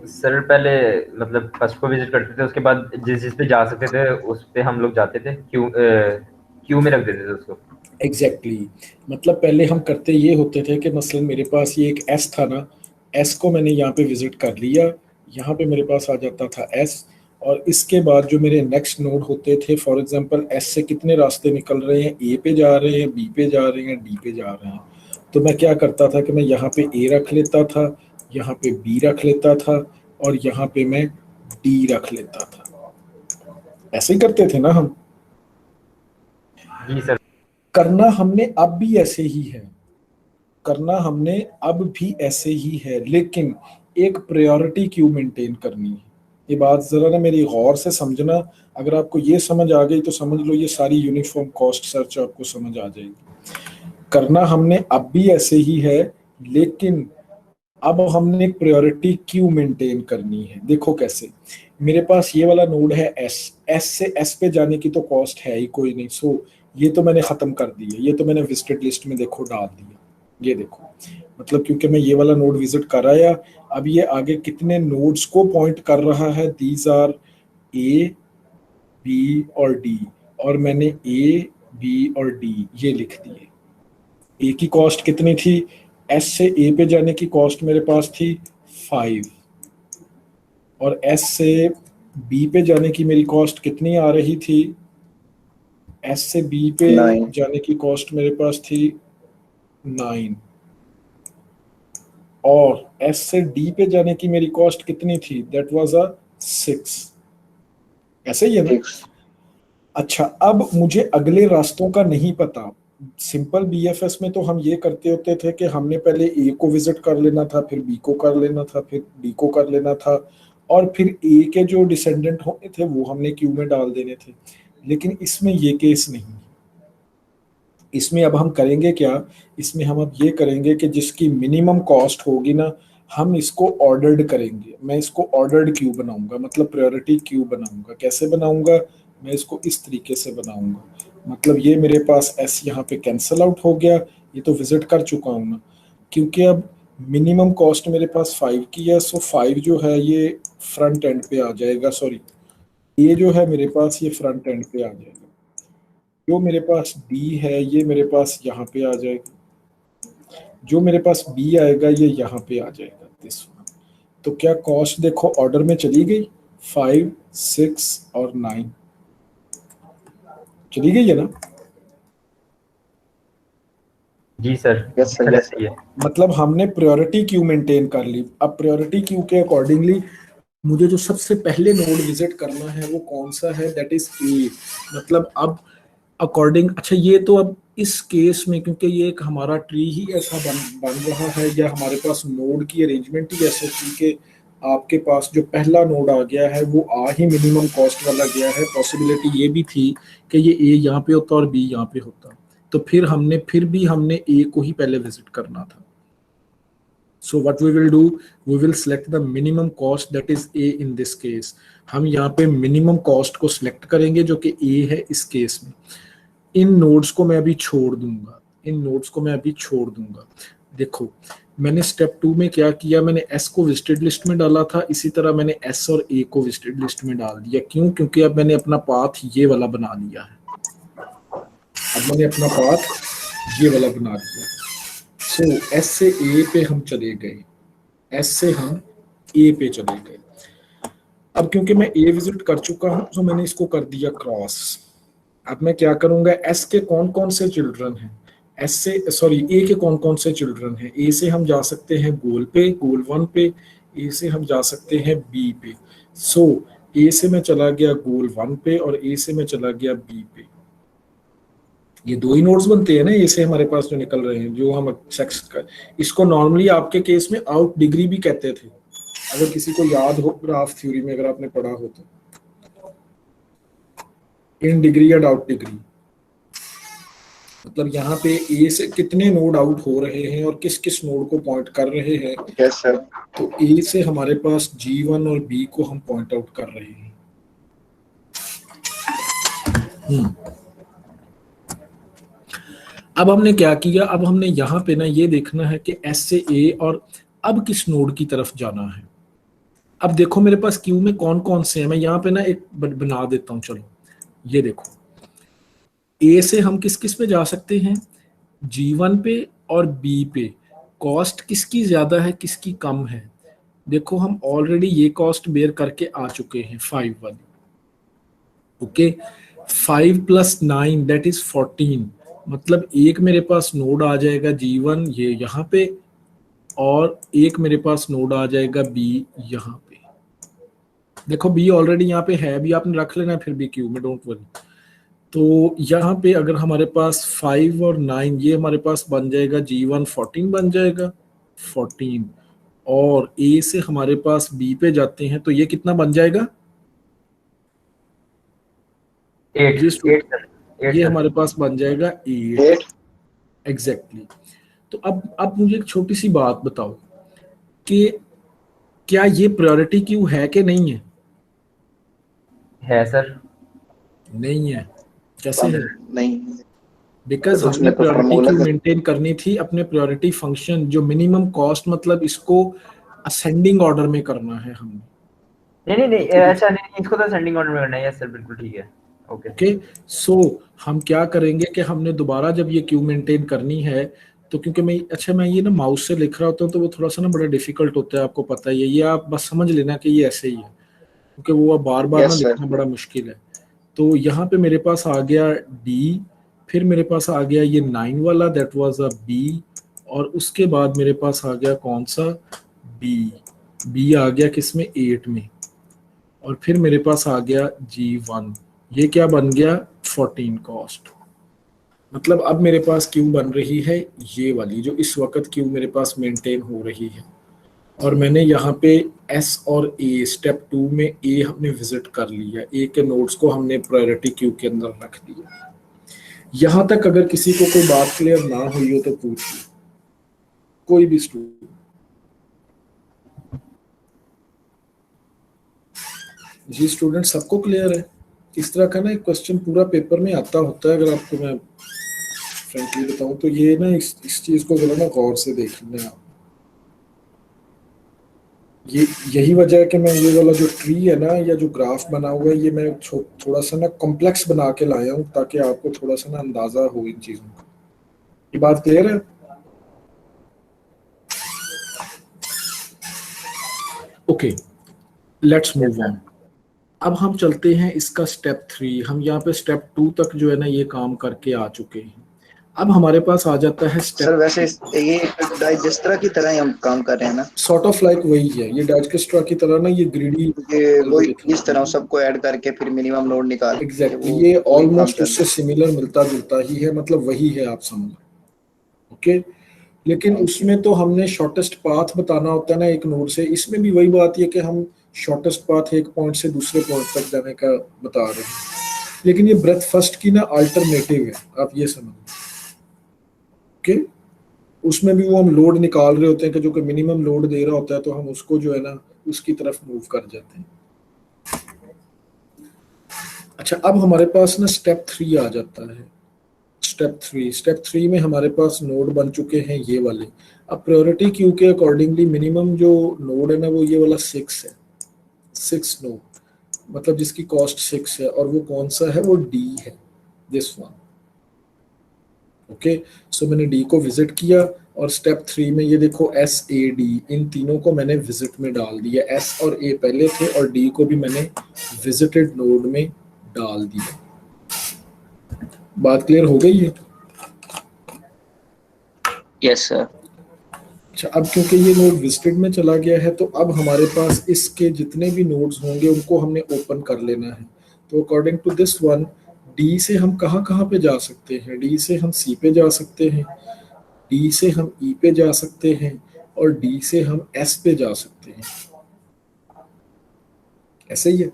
सर पहले मतलब फर्स्ट को विजिट करते थे, उसके बाद जिस पे जा सकते थे उस पे हम लोग जाते थे, क्यू में रख देते थे उसको। एग्जैक्टली मतलब पहले हम करते ये होते थे कि मसलन मेरे पास ये एक एस था ना, एस को मैंने यहाँ पे विजिट कर लिया, यहाँ पे मेरे पास आ जाता था एस, और इसके बाद जो मेरे नेक्स्ट नोड होते थे, फॉर एग्जांपल एस से कितने रास्ते निकल रहे हैं, ए पे जा रहे हैं, बी पे जा रहे हैं, डी पे जा रहे हैं, तो मैं क्या करता था कि मैं यहाँ पे ए रख लेता था, यहाँ पे बी रख लेता था, और यहाँ पे मैं डी रख लेता था। ऐसे ही करते थे ना हम। जी सर। करना हमने अब भी ऐसे ही है, करना हमने अब भी ऐसे ही है, लेकिन एक प्रायोरिटी क्यू मेंटेन करनी है। ये बात जरा ना मेरी गौर से समझना, अगर आपको ये समझ आ गई तो समझ लो ये सारी यूनिफॉर्म कॉस्ट सर्च आपको समझ आ जाएगी। करना हमने अब भी ऐसे ही है, लेकिन अब हमने एक प्रायोरिटी क्यू मेंटेन करनी है। देखो कैसे, मेरे पास ये वाला नोड है एस, एस से एस पे जाने की तो कॉस्ट है ही कोई नहीं, सो ये तो मैंने खत्म कर दी है, ये तो मैंने विजिटेड लिस्ट में देखो डाल दिया। ये देखो, मतलब क्योंकि मैं ये वाला नोड विजिट कर आया, अब ये आगे कितने नोड्स को पॉइंट कर रहा है, दीज आर ए बी और डी, और मैंने ए बी और डी ये लिख दिए। ए की कॉस्ट कितनी थी, एस से ए पे जाने की कॉस्ट मेरे पास थी 5 और एस से बी पे जाने की मेरी कॉस्ट कितनी आ रही थी, एस से बी पे 9 जाने की कॉस्ट मेरे पास थी 9 और एस से डी पे जाने की मेरी कॉस्ट कितनी थी, दैट वाज अ 6। ऐसे ही है ना। 6 अच्छा, अब मुझे अगले रास्तों का नहीं पता। सिंपल बीएफएस में तो हम ये करते होते थे कि हमने पहले ए को विजिट कर लेना था, फिर बी को कर लेना था, फिर डी को कर लेना था और फिर ए के जो डिसेंडेंट होने थे वो हमने क्यू में डाल देने थे। लेकिन इसमें ये केस नहीं। इसमें अब हम करेंगे क्या, इसमें हम अब ये करेंगे कि जिसकी मिनिमम कॉस्ट होगी ना, हम इसको ऑर्डर्ड करेंगे। मैं इसको ऑर्डर्ड क्यू बनाऊंगा, मतलब प्रायोरिटी क्यू बनाऊंगा। कैसे बनाऊंगा, मैं इसको इस तरीके से बनाऊंगा। मतलब ये मेरे पास एस यहाँ पे कैंसिल आउट हो गया, ये तो विजिट कर चुका हूँ ना, क्योंकि अब मिनिमम कॉस्ट मेरे पास 5 की है। सो 5 जो है ये फ्रंट एंड पे आ जाएगा, सॉरी ये जो है मेरे पास ये फ्रंट एंड पे आ जाएगा। जो मेरे पास डी है ये मेरे पास यहाँ पे आ जाएगा, जो मेरे पास बी आएगा ये यहाँ पे आ जाएगा दिस वन। तो क्या कॉस्ट देखो ऑर्डर में चली गई, 5, 6 और 9 चली गई है ना। जी सर, यस सर, यस सही है। मतलब हमने प्रायोरिटी क्यू मेंटेन कर ली। अब प्रायोरिटी क्यू के अकॉर्डिंगली मुझे जो सबसे पहले नोड विजिट करना है वो कौन सा है, दैट इज ए। मतलब अब अकॉर्डिंग, अच्छा ये तो अब इस केस में क्योंकि ये एक हमारा ट्री ही ऐसा बन रहा है या हमारे पास नोड की अरेंजमेंट ही ऐसे थी कि आपके पास जो पहला नोड आ गया है वो आ ही मिनिमम कॉस्ट वाला गया है। पॉसिबिलिटी ये भी थी कि ये ए यहाँ पे होता और बी यहाँ पे होता, तो फिर हमने ए को ही पहले विजिट करना था। So what we will do, we will select the minimum cost, that is A in this case. हम यहाँ पे मिनिमम कॉस्ट को सिलेक्ट करेंगे जो कि A है इस केस में। इन नोड्स को मैं अभी छोड़ दूंगा। देखो मैंने स्टेप 2 में क्या किया, मैंने S को विजिटेड लिस्ट में डाला था, इसी तरह मैंने S और A को विजिटेड लिस्ट में डाल दिया। क्यों, क्योंकि अब मैंने अपना पाथ ये वाला बना लिया है। सो एस से ए पे हम चले गए, अब क्योंकि मैं ए विजिट कर चुका हूं तो मैंने इसको कर दिया क्रॉस। अब मैं क्या करूंगा, एस के कौन कौन से चिल्ड्रन हैं, ए के कौन कौन से चिल्ड्रन हैं। ए से हम जा सकते हैं गोल 1 पे, ए से हम जा सकते हैं बी पे। सो ए से मैं चला गया गोल 1 पे और ए से मैं चला गया बी पे। ये 2 ही नोड्स बनते हैं ना ए से हमारे पास जो निकल रहे हैं, जो हम इसको नॉर्मली आपके केस में आउट डिग्री भी कहते थे, अगर किसी को याद हो ग्राफ थ्योरी में अगर आपने पढ़ा हो तो, इन डिग्री या आउट डिग्री। मतलब यहाँ पे ए से कितने नोड आउट हो रहे हैं और किस किस नोड को पॉइंट कर रहे हैं। Yes sir. तो ए से हमारे पास G1 और B को हम पॉइंट आउट कर रहे हैं। अब हमने क्या किया, अब हमने यहाँ पे ना ये देखना है कि S से A और अब किस नोड की तरफ जाना है। अब देखो मेरे पास क्यू में कौन कौन से हैं, मैं यहाँ पे ना एक बना देता हूँ। चलो ये देखो, A से हम किस किस पे जा सकते हैं, G1 पे और B पे। कॉस्ट किसकी ज्यादा है किसकी कम है, देखो हम ऑलरेडी ये कॉस्ट बेयर करके आ चुके हैं 5 वाली। Okay 5 + 9 that is 14। मतलब एक मेरे पास नोड आ जाएगा G1 ये यहाँ पे और एक मेरे पास नोड आ जाएगा B यहाँ पे। देखो B ऑलरेडी यहाँ पे है, भी आपने रख लेना फिर भी क्यू में, डोंट वरी। तो यहाँ पे अगर हमारे पास 5 और 9 ये हमारे पास बन जाएगा G1 14 बन जाएगा 14 और A से हमारे पास B पे जाते हैं तो ये कितना बन जाएगा 8 ये हमारे पास बन जाएगा 8 एग्जैक्टली। तो अब मुझे एक छोटी सी बात बताओ कि क्या ये प्रायोरिटी क्यू है कि नहीं है सर। नहीं है, कैसे है नहीं, बिकॉज तो हमने उसमें तो प्रायोरिटी formula क्यू मेंटेन करनी थी अपने प्रायोरिटी फंक्शन जो मिनिमम कॉस्ट, मतलब इसको असेंडिंग ऑर्डर में करना है हमने। नहीं ऐसा नहीं, इसको तो असेंडिंग ऑर्डर में करना है। यस सर बिल्कुल ठीक है। ओके सो हम क्या करेंगे कि हमने दोबारा जब ये क्यू मेंटेन करनी है तो क्योंकि मैं ये ना माउस से लिख रहा होता हूँ तो वो थोड़ा सा ना बड़ा डिफिकल्ट होता है, आपको पता ही है, ये आप बस समझ लेना कि ये ऐसे ही है, क्योंकि वो अब बार बार ना Yes, sir. लिखना बड़ा मुश्किल है। तो यहाँ पे मेरे पास आ गया डी, फिर मेरे पास आ गया ये 9 वाला, दैट वाज अ बी, और उसके बाद मेरे पास आ गया कौन सा, बी आ गया किसमें, 8 में, और फिर मेरे पास आ गया G1, ये क्या बन गया 14 कॉस्ट। मतलब अब मेरे पास क्यू बन रही है ये वाली, जो इस वक्त क्यू मेरे पास मेंटेन हो रही है, और मैंने यहाँ पे एस और ए, स्टेप 2 में ए हमने विजिट कर लिया, ए के नोड्स को हमने प्रायोरिटी क्यू के अंदर रख दिया। यहाँ तक अगर किसी को कोई बात क्लियर ना हुई हो तो पूछिए, कोई भी स्टूडेंट। जी स्टूडेंट, सबको क्लियर है? इस तरह का ना एक क्वेश्चन पूरा पेपर में आता होता है, अगर आपको मैं फ्रेंकली बताऊं तो ये ना इस चीज को जरा ना गौर से देख लेना आप। ये यही वजह है कि मैं ये वाला जो ट्री है ना, या जो ग्राफ बना हुआ है, ये मैं थोड़ा सा ना कॉम्प्लेक्स बना के लाया हूँ, ताकि आपको थोड़ा सा ना अंदाजा हो इन चीजों का। ये बात क्लियर है? Okay, let's move on. अब हम चलते हैं इसका स्टेप 3। हम यहाँ पे स्टेप 2 तक जो है ना ये काम करके आ चुके हैं। अब हमारे पास आ जाता है सर स्टेप, वैसे ये डाइजेस्ट्रा की तरह ही हम काम कर रहे हैं ना, सॉर्ट ऑफ लाइक वही है, ये डाइजेस्ट्रा की तरह ना, ये ग्रीडी ये वही इस तरह सबको ऐड करके फिर मिनिमम नोड निकाल के एग्जैक्टली, वो ये वही काम ऑलमोस्ट कर उससे सिमिलर, मिलता जुलता ही है, मतलब वही है, आप समझ। ओके, लेकिन उसमें तो हमने शॉर्टेस्ट पाथ बताना होता है ना एक नोड से, इसमें भी वही बात है कि हम शॉर्टेस्ट पाथ एक पॉइंट से दूसरे पॉइंट तक जाने का बता रहे हैं, लेकिन ये ब्रेथ फर्स्ट की ना अल्टरनेटिव है, आप ये समझ। ओके, उसमें भी वो हम लोड निकाल रहे होते हैं कि जो कि मिनिमम लोड दे रहा होता है, तो हम उसको जो है ना उसकी तरफ मूव कर जाते हैं। अच्छा, अब हमारे पास ना स्टेप 3 आ जाता है। स्टेप थ्री में हमारे पास नोड बन चुके हैं ये वाले। अब प्रायोरिटी क्यू के अकॉर्डिंगली मिनिमम जो नोड है ना वो ये वाला 6 है, 6 नोड, मतलब जिसकी कॉस्ट 6 है, और वो कौन सा है, वो डी है, दिस वन। ओके, सो मैंने डी को विजिट किया, और स्टेप 3 में ये देखो एस ए डी, इन तीनों को मैंने विजिट में डाल दिया। एस और ए पहले थे, और डी को भी मैंने विजिटेड नोड में डाल दिया। बात क्लियर हो गई है? Yes sir. अच्छा, अब क्योंकि ये नोड विजिटेड में चला गया है, तो अब हमारे पास इसके जितने भी नोड्स होंगे उनको हमने ओपन कर लेना है। तो according to this one, D से हम कहाँ पे जा सकते हैं? डी से हम सी पे जा सकते हैं, डी से हम ई पे जा सकते हैं, और डी से हम एस पे जा सकते हैं। ऐसे ही है।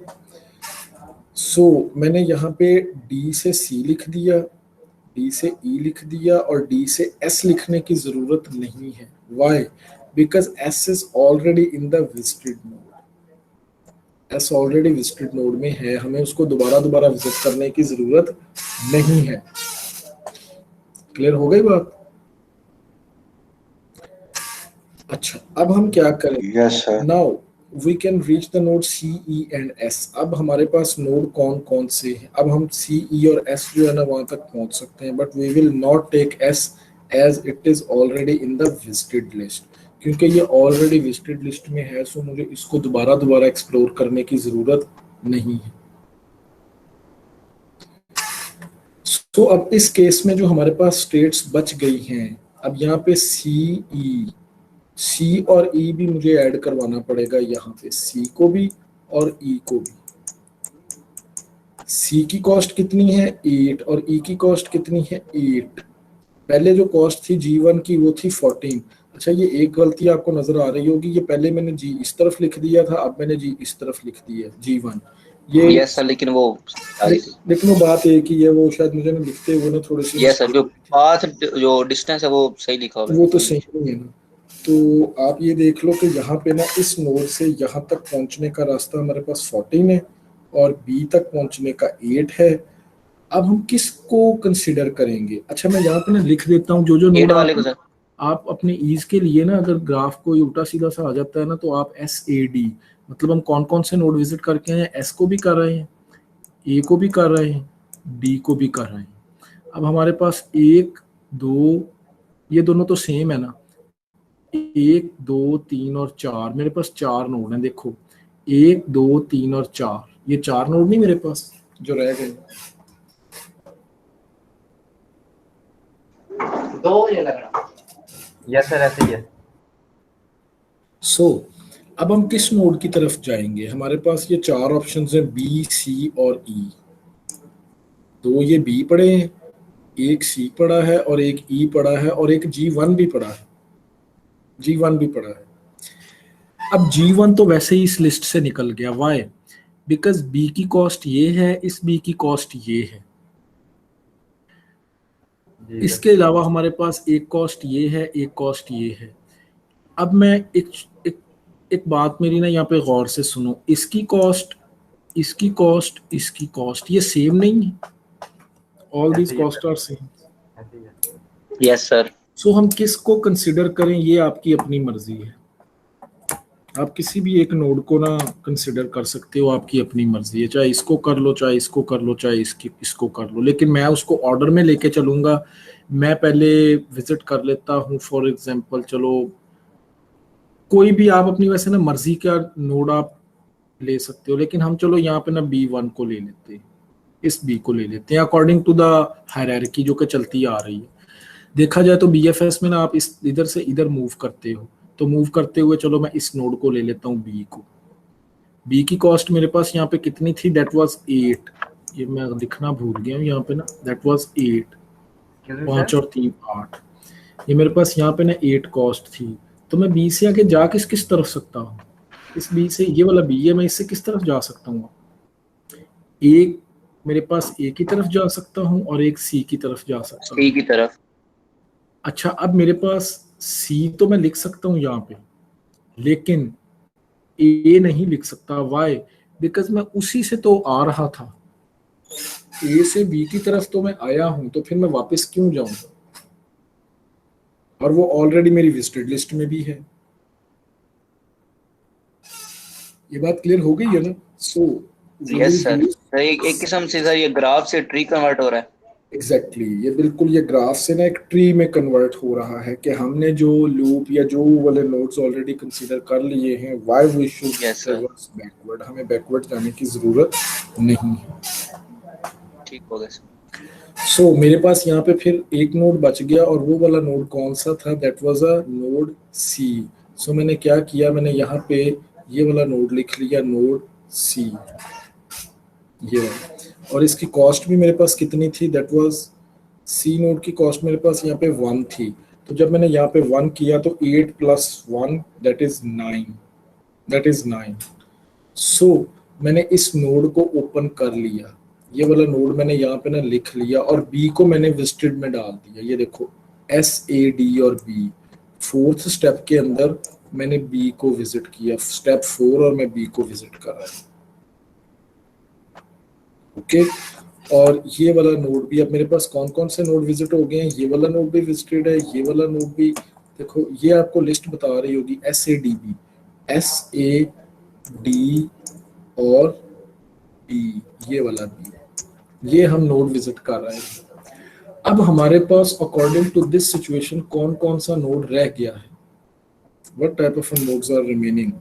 सो मैंने यहाँ पे डी से सी लिख दिया, डी से ई लिख दिया, और डी से एस लिखने की जरूरत नहीं है। Why? Because S is already in the visited node. S already visited node में है, हमें उसको दोबारा विजिट करने की जरूरत नहीं है। क्लियर हो गई बात? अच्छा, अब हम क्या करें? Yes sir. Now we can reach the node C E and S. अब हमारे पास नोड कौन कौन से हैं? अब हम सी ई और एस जो है ना वहां तक पहुंच सकते हैं, but we will not take S as it is already in the visited list, क्योंकि ये ऑलरेडी विजिटेड लिस्ट में है, सो मुझे इसको दोबारा एक्सप्लोर करने की जरूरत नहीं है। सो अब इस केस में जो हमारे पास स्टेट्स बच गई हैं, अब यहाँ पे सी और ई भी मुझे ऐड करवाना पड़ेगा, यहाँ पे सी को भी और ई को भी। सी की कॉस्ट कितनी है? 8, और ई की कॉस्ट कितनी है? 8। पहले जो कॉस्ट थी G1 की वो थी 14। अच्छा, ये एक गलती आपको नजर आ रही होगी, ये पहले मैंने G इस तरफ लिख दिया था, अब मैंने G इस तरफ लिख दिया, G1 ये। यस सर, लेकिन वो लेकिन वो बात एक ही है, वो शायद मुझे ना लिखते हुए ना थोड़ी सी, यस सर, जो पाथ जो डिस्टेंस है वो सही लिखा हुआ है। वो तो सही नहीं है ना। तो आप ये देख लो कि यहाँ पे ना इस नोड से यहाँ तक पहुंचने का रास्ता हमारे पास 14 है, और बी तक पहुंचने का 8 है। अब हम किसको कंसिडर करेंगे? अच्छा, मैं यहाँ पे ना लिख देता हूँ जो 8 वाले को सर। आप अपने ईज के लिए ना, अगर ग्राफ को उल्टा सीधा सा आ जाता है ना, तो आप एस ए डी, मतलब हम कौन कौन से नोड विजिट करके आए हैं? एस को भी कर रहे हैं, ए को भी कर रहे हैं, डी को भी कर रहे हैं। अब हमारे पास 1 2 ये दोनों तो सेम है ना, 1 2 3 और 4, मेरे पास 4 नोड हैं। देखो 1 2 3 और 4, ये 4 नोड नहीं मेरे पास जो रह गए। यस सर ऐसे ही है। सो अब हम किस नोड की तरफ जाएंगे? हमारे पास ये 4 ऑप्शंस हैं, बी सी और ई। 2 ये बी पड़े हैं, एक सी पड़ा है और एक ई पड़ा है और एक G1 भी पड़ा है, G1 भी पड़ा है। अब G1 तो वैसे ही इस लिस्ट से निकल गया। वाई? बिकॉज बी की कॉस्ट ये है, इस बी की कॉस्ट ये है। जी इसके अलावा हमारे पास एक कॉस्ट ये है, एक कॉस्ट ये है। अब मैं एक बात मेरी ना यहाँ पे गौर से सुनो, इसकी कॉस्ट, इसकी कॉस्ट, इसकी कॉस्ट ये सेम नहीं है? ऑल दीज ऐसे ही है कॉस्ट आर सेम। ऐसे ही है। Yes sir. सो हम किसको कंसिडर करें ये आपकी अपनी मर्जी है। आप किसी भी एक नोड को ना कंसिडर कर सकते हो, आपकी अपनी मर्जी है। चाहे इसको कर लो, चाहे इसको कर लो, चाहे इसको कर लो, लेकिन मैं उसको ऑर्डर में लेके चलूंगा। मैं पहले विजिट कर लेता हूँ फॉर एग्जांपल, चलो कोई भी आप अपनी वैसे ना मर्जी का नोड आप ले सकते हो, लेकिन हम चलो यहाँ पे ना B1 को ले लेते हैं, इस बी को ले लेते हैं अकॉर्डिंग टू द हायरार्की जो कि चलती आ रही है। देखा जाए तो BFS में ना आप इस इधर से इधर मूव करते हो, तो मूव करते हुए चलो मैं इस नोड को ले लेता हूँ बी को। बी की कॉस्ट मेरे पास यहाँ पे कितनी थी? That was 8। ये मैं लिखना भूल गया हूँ यहाँ पे ना, दैट वाज 8। 5 और 3 8। ये मेरे पास यहाँ पे ना 8 कॉस्ट थी। तो मैं बी से आगे जा किस तरफ सकता हूँ? इस बी से, ये वाला बी है, मैं इससे किस तरफ जा सकता हूँ? एक मेरे पास ए की तरफ जा सकता हूँ और एक सी की तरफ जा सकता हूँ। सी की तरफ। अच्छा, अब मेरे पास सी तो मैं लिख सकता हूँ यहाँ पे, लेकिन ए नहीं लिख सकता। वाई? बिकॉज मैं उसी से तो आ रहा था, ए से बी की तरफ तो मैं आया हूं, तो फिर मैं वापस क्यों जाऊं? और वो ऑलरेडी मेरी विजिटेड लिस्ट में भी है। ये बात क्लियर हो गई है ना? So yes sir. सर एक किस्म से सर ये ग्राफ से ट्री कन्वर्ट हो रहा है। एग्जैक्टली ये बिल्कुल ये ग्राफ से ना एक ट्री में कन्वर्ट हो रहा है कि हमने जो लूप या जो वाले नोड्स ऑलरेडी कंसीडर कर लिए हैं, why we should reverse backward, हमें बैकवर्ड जाने की जरूरत नहीं है। ठीक हो गया। सो मेरे पास यहाँ पे फिर एक नोड बच गया, और वो वाला नोड कौन सा था? दैट वाज अ नोड सी। सो मैंने क्या किया, मैंने यहाँ पे ये वाला नोड लिख लिया, नोड सी, ये वाला। और इसकी कॉस्ट भी मेरे पास कितनी थी? दैट वाज सी नोड की कॉस्ट मेरे पास यहाँ पे 1 थी। तो जब मैंने यहाँ पे 1 किया तो 8 + 1 दैट इज 9, दैट इज 9। सो मैंने इस नोड को ओपन कर लिया, ये वाला नोड मैंने यहाँ पे ना लिख लिया, और बी को मैंने विजिटेड में डाल दिया। ये देखो SAD और बी, 4th स्टेप के अंदर मैंने बी को विजिट किया, स्टेप 4, और मैं बी को विजिट कर रहा हूँ। ओके और ये वाला नोड भी, अब मेरे पास कौन कौन से नोड विजिट हो गए हैं? ये वाला नोड भी विजिटेड है, ये वाला नोड भी। देखो ये आपको लिस्ट बता रही होगी, SADB, SAD और B, ये वाला B, ये हम नोड विजिट कर रहे हैं। अब हमारे पास अकॉर्डिंग टू दिस सिचुएशन कौन कौन सा नोड रह गया है? What type of nodes are remaining?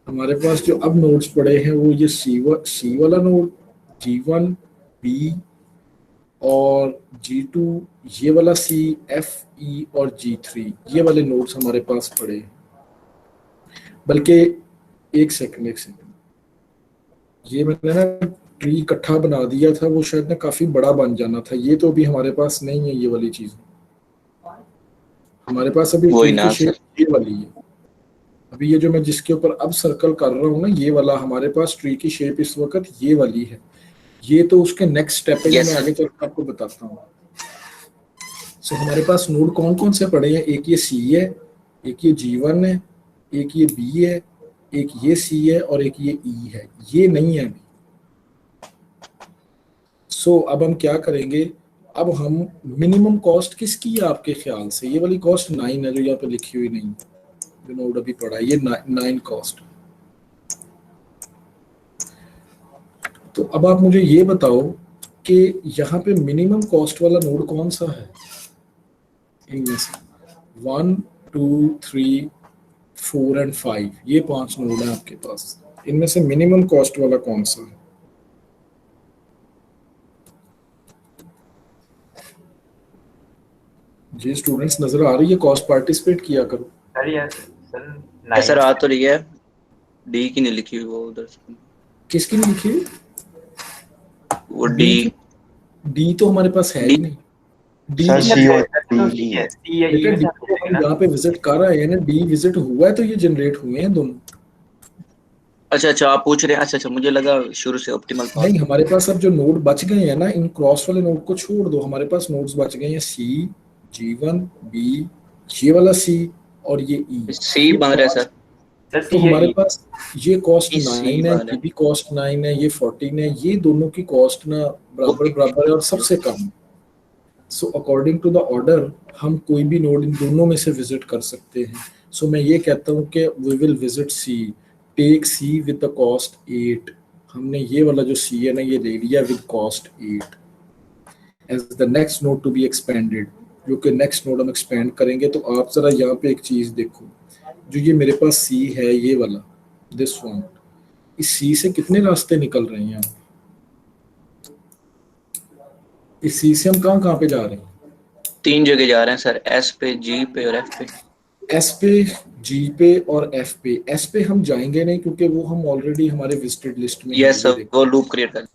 हमारे पास जो अब नोड्स पड़े हैं वो ये सी वाला नोड, G1, B और G2, ये वाला C, F, E और G3, ये वाले नोड्स हमारे पास पड़े हैं। बल्कि एक सेकंड, ये मैंने ना ट्री इकट्ठा बना दिया था, वो शायद ना काफी बड़ा बन जाना था। ये तो अभी हमारे पास नहीं है, ये वाली चीज हमारे पास अभी ट्री की शेप ये वाली है। अभी ये जो मैं जिसके ऊपर अब सर्कल कर रहा हूँ ना, ये वाला हमारे पास ट्री की शेप इस वक्त ये वाली है। ये तो उसके नेक्स्ट स्टेप है, मैं आगे चलकर आपको बताता हूँ। सो हमारे पास नोड कौन कौन से पड़े हैं? एक ये C है, एक ये G1 है, एक ये B है, एक ये C है और एक ये E है। ये नहीं है अभी। सो अब हम क्या करेंगे? अब हम मिनिमम कॉस्ट किसकी है आपके ख्याल से? ये वाली कॉस्ट 9 है जो यहाँ पे लिखी हुई नहीं, जो नोड अभी पड़ा है, ये 9 कॉस्ट। तो अब आप मुझे ये बताओ कि यहाँ पे मिनिमम कॉस्ट वाला नोड कौन सा है? इनमें से 1 2 3 4 एंड 5 ये 5 नोड हैं आपके पास। इनमें से मिनिमम कॉस्ट वाला कौन सा है? जी स्टूडेंट्स नजर आ रही है कॉस्ट? पार्टिसिपेट किया करो। सर यार सर सर आ तो रही है, डी की नहीं लिखी हुई वो उधर से। किसकी नहीं लिखी? वो डी डी तो हमारे पास है ही नहीं। डी सर तो COD है। बेटा डी को हम यहाँ पे विजिट कर रहे हैं ना, डी विजिट हुआ है तो ये जनरेट हुए हैं दोनों। अच्छा अच्छा आप पूछ रहे हैं, अच्छा अच्छा मुझे लगा शुरू से ऑप्टिमल पाथ। नहीं हमारे पास अब जो नोड बच गए हैं ना, इन क्रॉस वाले नोड को छोड़ दो, हमारे पास नोड्स बच गए हैं सी, G1, B, ये वाला सी और ये ई। सी बन रहा है सर। तो हमारे पास ये कॉस्ट ये 9 C है, वाला ये भी कॉस्ट 9 है, ये 14 है, ये दोनों की कॉस्ट ना बराबर बराबर है और सबसे कम है। So according to the order हम कोई भी नोड इन दोनों में से विजिट कर सकते हैं। सो मैं ये कहता हूँ कि we will visit C, take C with the cost 8। हमने ये वाला जो सी है ना ये ले लिया with cost 8 as the next node to be expanded, जो कि नेक्स्ट नोड हम एक्सपेंड करेंगे। तो आप जरा यहाँ पे एक चीज देखो, जो ये मेरे पास सी है ये वाला दिस वन, इस सी से कितने रास्ते निकल रहे हैं? इस सी से हम कहाँ कहाँ पे जा रहे हैं? 3 जगह जा रहे हैं सर, एस पे, जी पे और एफ पे। एस पे, जी पे और एफ पे। एस पे हम जाएंगे नहीं क्योंकि वो हम ऑलरेडी हमारे विजिटेड लिस्ट में यस सर वो लूप क्रिएट कर।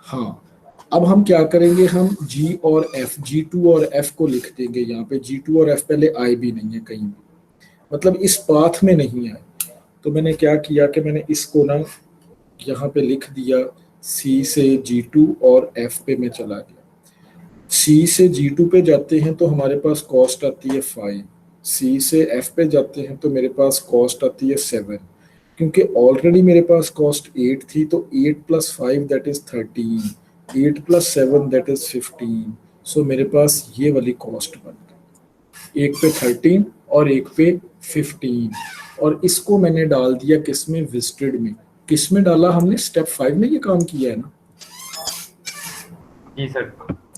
हाँ अब हम क्या करेंगे, हम जी और एफ, G2 और एफ को लिख देंगे यहाँ पे। G2 और एफ पहले आए भी नहीं है कहीं भी, मतलब इस पाथ में नहीं आए। तो मैंने क्या किया कि मैंने इसको ना यहाँ पे लिख दिया, सी से G2 और एफ पे मैं चला गया। सी से G2 पे जाते हैं तो हमारे पास कॉस्ट आती है 5, सी से एफ पे जाते हैं तो मेरे पास कॉस्ट आती है 7, क्योंकि ऑलरेडी मेरे पास कॉस्ट 8 थी। तो 8 + 5 दैट इज 13, 8 + 7 दैट इज 15। सो मेरे पास ये वाली कॉस्ट बन गई, एक पे 13 और एक पे 15। और इसको मैंने डाल दिया किसमें? विजिटेड में। किस में डाला हमने? स्टेप 5 में ये काम किया है ना। जी सर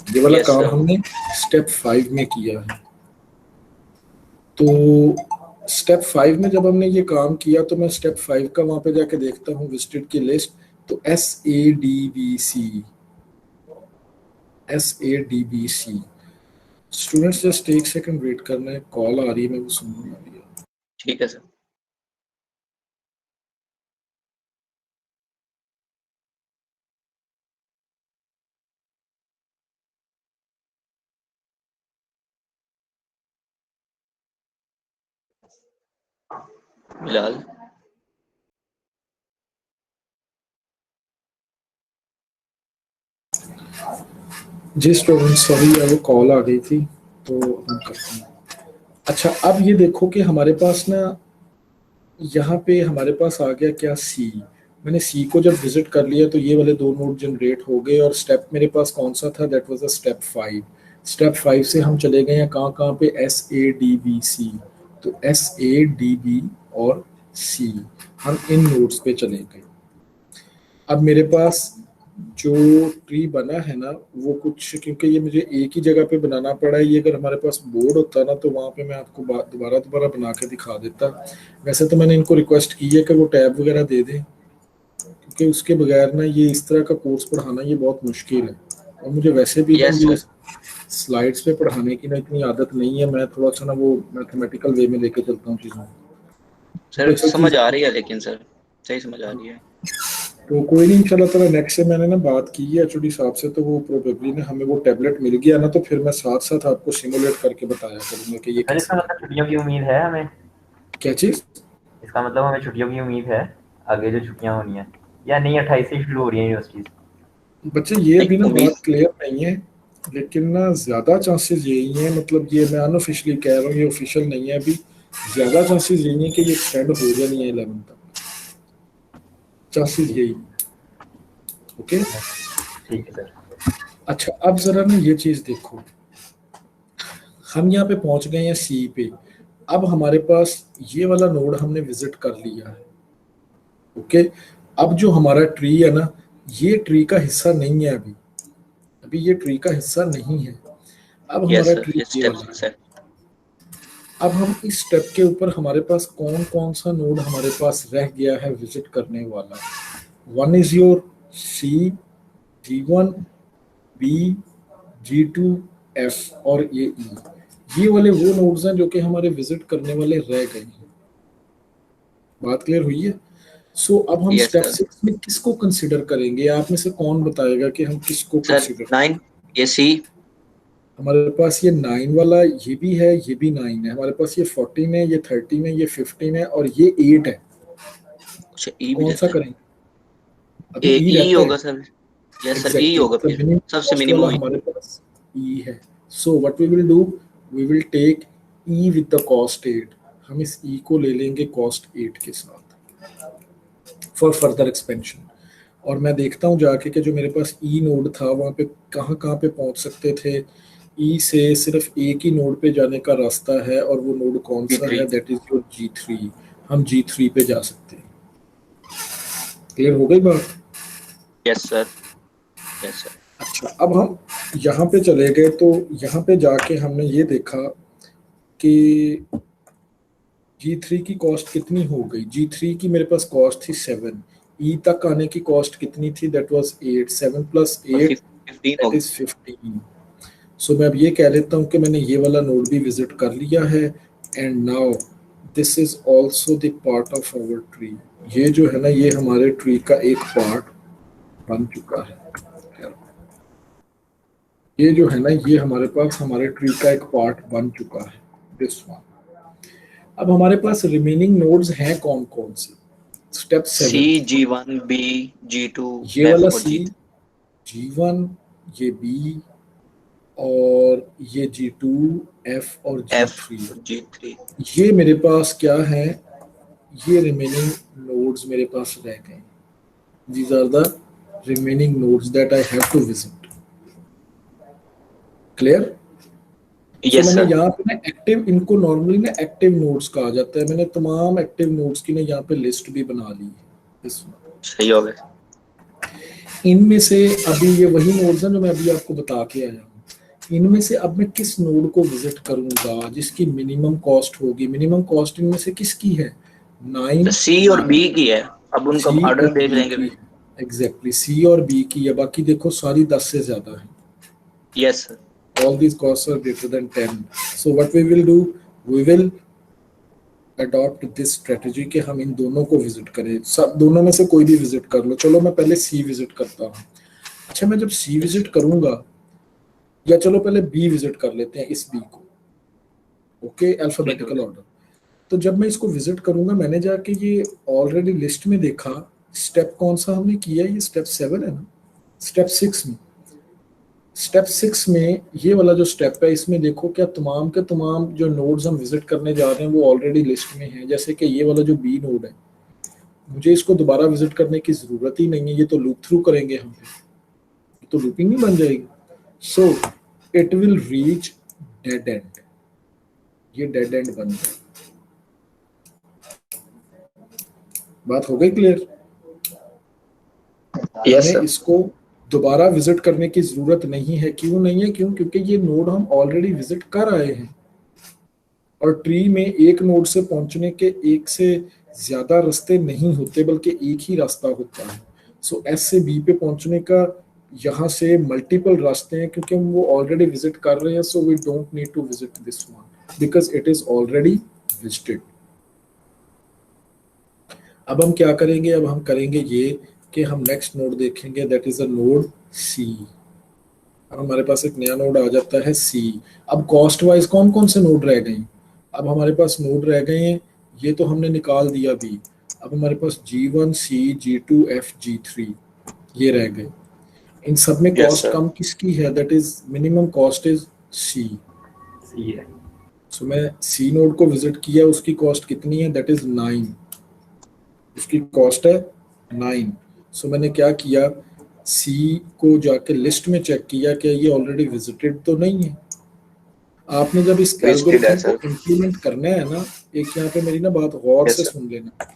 ये वाला Yes, काम sir. हमने स्टेप 5 में किया है। तो स्टेप 5 में जब हमने ये काम किया तो मैं स्टेप 5 का वहां पे जाके देखता हूँ विजिटेड की लिस्ट। तो SADBC स्टूडेंट्स जस्ट एक सेकंड वेट करना है, कॉल आ रही है, मैं वो सुनने वाली है। ठीक है सर। बिलाल जी स्टूडेंट सॉरी वो कॉल आ गई थी तो हम करते हैं। अच्छा अब ये देखो कि हमारे पास ना यहाँ पे हमारे पास आ गया क्या? सी। मैंने सी को जब विजिट कर लिया तो ये वाले 2 नोड जनरेट हो गए और स्टेप मेरे पास कौन सा था? That was a step 5। Step 5 से हम चले गए हैं कहाँ कहाँ पे? SADBC। तो SADB और C हम इन नोड्स पे चले गए। अब मेरे पास जो ट्री बना है ना वो कुछ, क्योंकि ये मुझे एक ही जगह पे बनाना पड़ा है, ये अगर हमारे पास बोर्ड होता ना तो वहाँ पे मैं आपको दोबारा बना के दिखा देता। वैसे तो मैंने इनको रिक्वेस्ट की है कि वो टैब वगैरह दे दें, क्योंकि उसके बगैर ना ये इस तरह का कोर्स पढ़ाना ये बहुत मुश्किल है। और मुझे वैसे भी Yes, ये sir. स्लाइड्स पे पढ़ाने की ना इतनी आदत नहीं है, मैं थोड़ा सा ना वो मैथमेटिकल वे में लेके चलता हूँ चीज़ों को। सर समझ आ रही है, लेकिन सर सही समझ आ रही है। तो कोई नहीं, इंशाल्लाह ताला नेक्स्ट से मैंने ना बात की है एचओडी साहब से, तो वो प्रोबेबली ना हमें वो टैबलेट मिल गया ना तो फिर मैं साथ साथ आपको सिमुलेट करके बताया करूंगा कि ये सर कैसे। इसका मतलब छुट्टियों की उम्मीद है हमें? क्या चीज? इसका मतलब हमें छुट्टियों की उम्मीद है आगे जो छुट्टियां होनी है, या नहीं 28 से शुरू हो रही है यूनिवर्सिटीज? बच्चे ये अभी ना उम्मीद- बात क्लियर नहीं है, लेकिन ना ज्यादा चांसेस यही हैं, मतलब ये मैं अनऑफिशियली कह रहा हूँ, ये ऑफिशियल नहीं है अभी, ज्यादा चांसेस यही है कि ये एक्सटेंड हो जानी है 11 तक, चांसेस यही। ओके ठीक है सर। अच्छा अब जरा ना ये चीज देखो, हम यहाँ पे पहुंच गए हैं सी पे। अब हमारे पास ये वाला नोड हमने विजिट कर लिया है। ओके अब जो हमारा ट्री है ना, ये ट्री का हिस्सा नहीं है अभी ये ट्री का हिस्सा नहीं है। अब Yes, हमारा sir. ट्री Yes, ये step वाला 6 है। अब हम इस स्टेप के ऊपर हमारे पास कौन कौन सा नोड हमारे पास रह गया है विजिट करने वाला। One is your C, G1, B, G2, F और ये E। ये वाले वो नोड्स हैं जो कि हमारे विजिट करने वाले रह गए हैं। बात क्लियर हुई है? सो अब हम Yes, स्टेप sir. 6 में किसको कंसीडर करेंगे? आप में से कौन बताएगा कि हम किसको सर कंसीडर? 9 ये सी। हमारे पास ये 9 वाला ये भी है, ये भी 9 है, हमारे पास ये 14 है, ये 13 है, ये 15 है और ये 8 है। अच्छा ई भी कौन सा रहता है। करेंगे? अभी ए E ई रहता होगा है। सर। यस सर ई Exactly. होगा The फिर minimum सबसे cost मिनिमम वाला हमारे पास E है। So what we will do, we will take E with the cost 8। हम इस E को ले लेंगे cost 8 के साथ for further expansion। और मैं देखता हूँ जाके कि जो मेरे पास E नोड था वहाँ पे कहाँ कहाँ पे पहुँच सकते थे। E से सिर्फ एक ही नोड पे जाने का रास्ता है और वो नोड कौन सा G3। है? That is your G3। हम G3 पे जा सकते हैं। क्लियर हो गई बात? Yes sir. Yes sir. अच्छा, अब हम यहाँ पे चले गए तो यहाँ पे जाके हमने ये देखा कि G3 की कॉस्ट कितनी हो गई। G3 की मेरे पास कॉस्ट थी 7, E तक आने की कॉस्ट कितनी थी? दैट वाज 8, 7 प्लस 8 15 दैट होगा। इज 15। सो मैं अब ये कह लेता हूँ कि मैंने ये वाला नोड भी विजिट कर लिया है and now this is also the part of our tree. ये जो है ना ये हमारे ट्री का एक पार्ट बन चुका है। ये जो है ना ये हमारे पास हमारे ट्री का एक पार्ट बन चुका है, दिस वन। अब हमारे पास रिमेनिंग नोड्स हैं कौन कौन से? स्टेप सी 7 G1 B G2 ये F वाला और C, G3। G1, ये B और ये G2, F और F G3। और G3। ये मेरे पास क्या है? ये रिमेनिंग नोड्स मेरे पास रह गए। These are the remaining nodes that I have to visit। Clear? So yes मैंने सर। यहाँ पे ना एक्टिव, इनको नॉर्मली ना एक्टिव नोड्स कहा जाता है। मैंने तमाम एक्टिव नोड्स की ना यहाँ पे लिस्ट भी बना ली है इसमें। सही हो गया। इनमें से अभी ये वही नोड्स हैं जो मैं अभी आपको बता के आया हूँ। इनमें से अब मैं किस नोड को विजिट करूंगा जिसकी मिनिमम कॉस्ट होगी? मिनिमम कॉस्ट इनमें से किसकी है? 9, तो सी और बी की है। अब उनका सी ऑर्डर और देख बी लेंगे की फिर। है। एग्जैक्टली, सी और बी की है। बाकी देखो सारी 10 से ज्यादा है। Yes sir. All these costs are greater than 10। So what we will do, we will adopt this strategy कि हम इन दोनों को विजिट करें। सब दोनों में से कोई भी विजिट कर लो। चलो मैं पहले सी विजिट करता हूँ। अच्छा, मैं जब सी विजिट करूंगा, या चलो पहले बी विजिट कर लेते हैं, इस बी को। Okay, alphabetical order. तो जब मैं इसको विजिट करूंगा, मैंने जाके ये ऑलरेडी लिस्ट में देखा, स्टेप कौन सा हमने किया? ये स्टेप 7 है ना। स्टेप 6 में, स्टेप 6 में ये वाला जो स्टेप है, इसमें देखो क्या तमाम के तमाम जो नोड्स हम विजिट करने जा रहे हैं वो ऑलरेडी लिस्ट में हैं। जैसे कि ये वाला जो बी नोड है, मुझे इसको दोबारा विजिट करने की जरूरत ही नहीं है। ये तो लूप थ्रू करेंगे हम, तो लूपिंग नहीं बन जाएगी। So it will reach dead and. ये डेड एंड बन जाए। बात हो गई क्लियर? यस हमें सर। इसको दोबारा विजिट करने की जरूरत नहीं है। क्यों नहीं है? क्यों? क्योंकि ये नोड हम ऑलरेडी विजिट कर आए हैं और ट्री में एक नोड से पहुंचने के एक से ज्यादा रास्ते नहीं होते, बल्कि एक ही रास्ता होता है। सो एस से बी पे पहुंचने का यहाँ से मल्टीपल रास्ते हैं, क्योंकि हम वो ऑलरेडी विजिट कर रहे हैं। So we don't need to visit this one because it is already visited. अब हम क्या करेंगे? अब हम करेंगे ये कि हम नेक्स्ट नोड देखेंगे, दैट इज अ नोड सी। अब हमारे पास एक नया नोड आ जाता है सी। अब कॉस्ट वाइज कौन कौन से नोड रह गए? अब हमारे पास नोड रह गए हैं, ये तो हमने निकाल दिया बी। अब हमारे पास G1, C, G2, F, G3 ये रह गए। इन सब में Yes, कॉस्ट sir. कम किसकी है? That is minimum cost is C. C है। सो मैं सी नोड को विजिट किया, उसकी कॉस्ट कितनी है? That is 9। उसकी कॉस्ट है 9। सो मैंने क्या किया? सी को जाके लिस्ट में चेक किया कि ये ऑलरेडी विजिटेड तो नहीं है। आपने जब इस Visited है, एल्गोरिथम को इम्प्लीमेंट करना है ना, एक यहाँ पे मेरी ना बात गौर Yes, से sir. सुन लेना।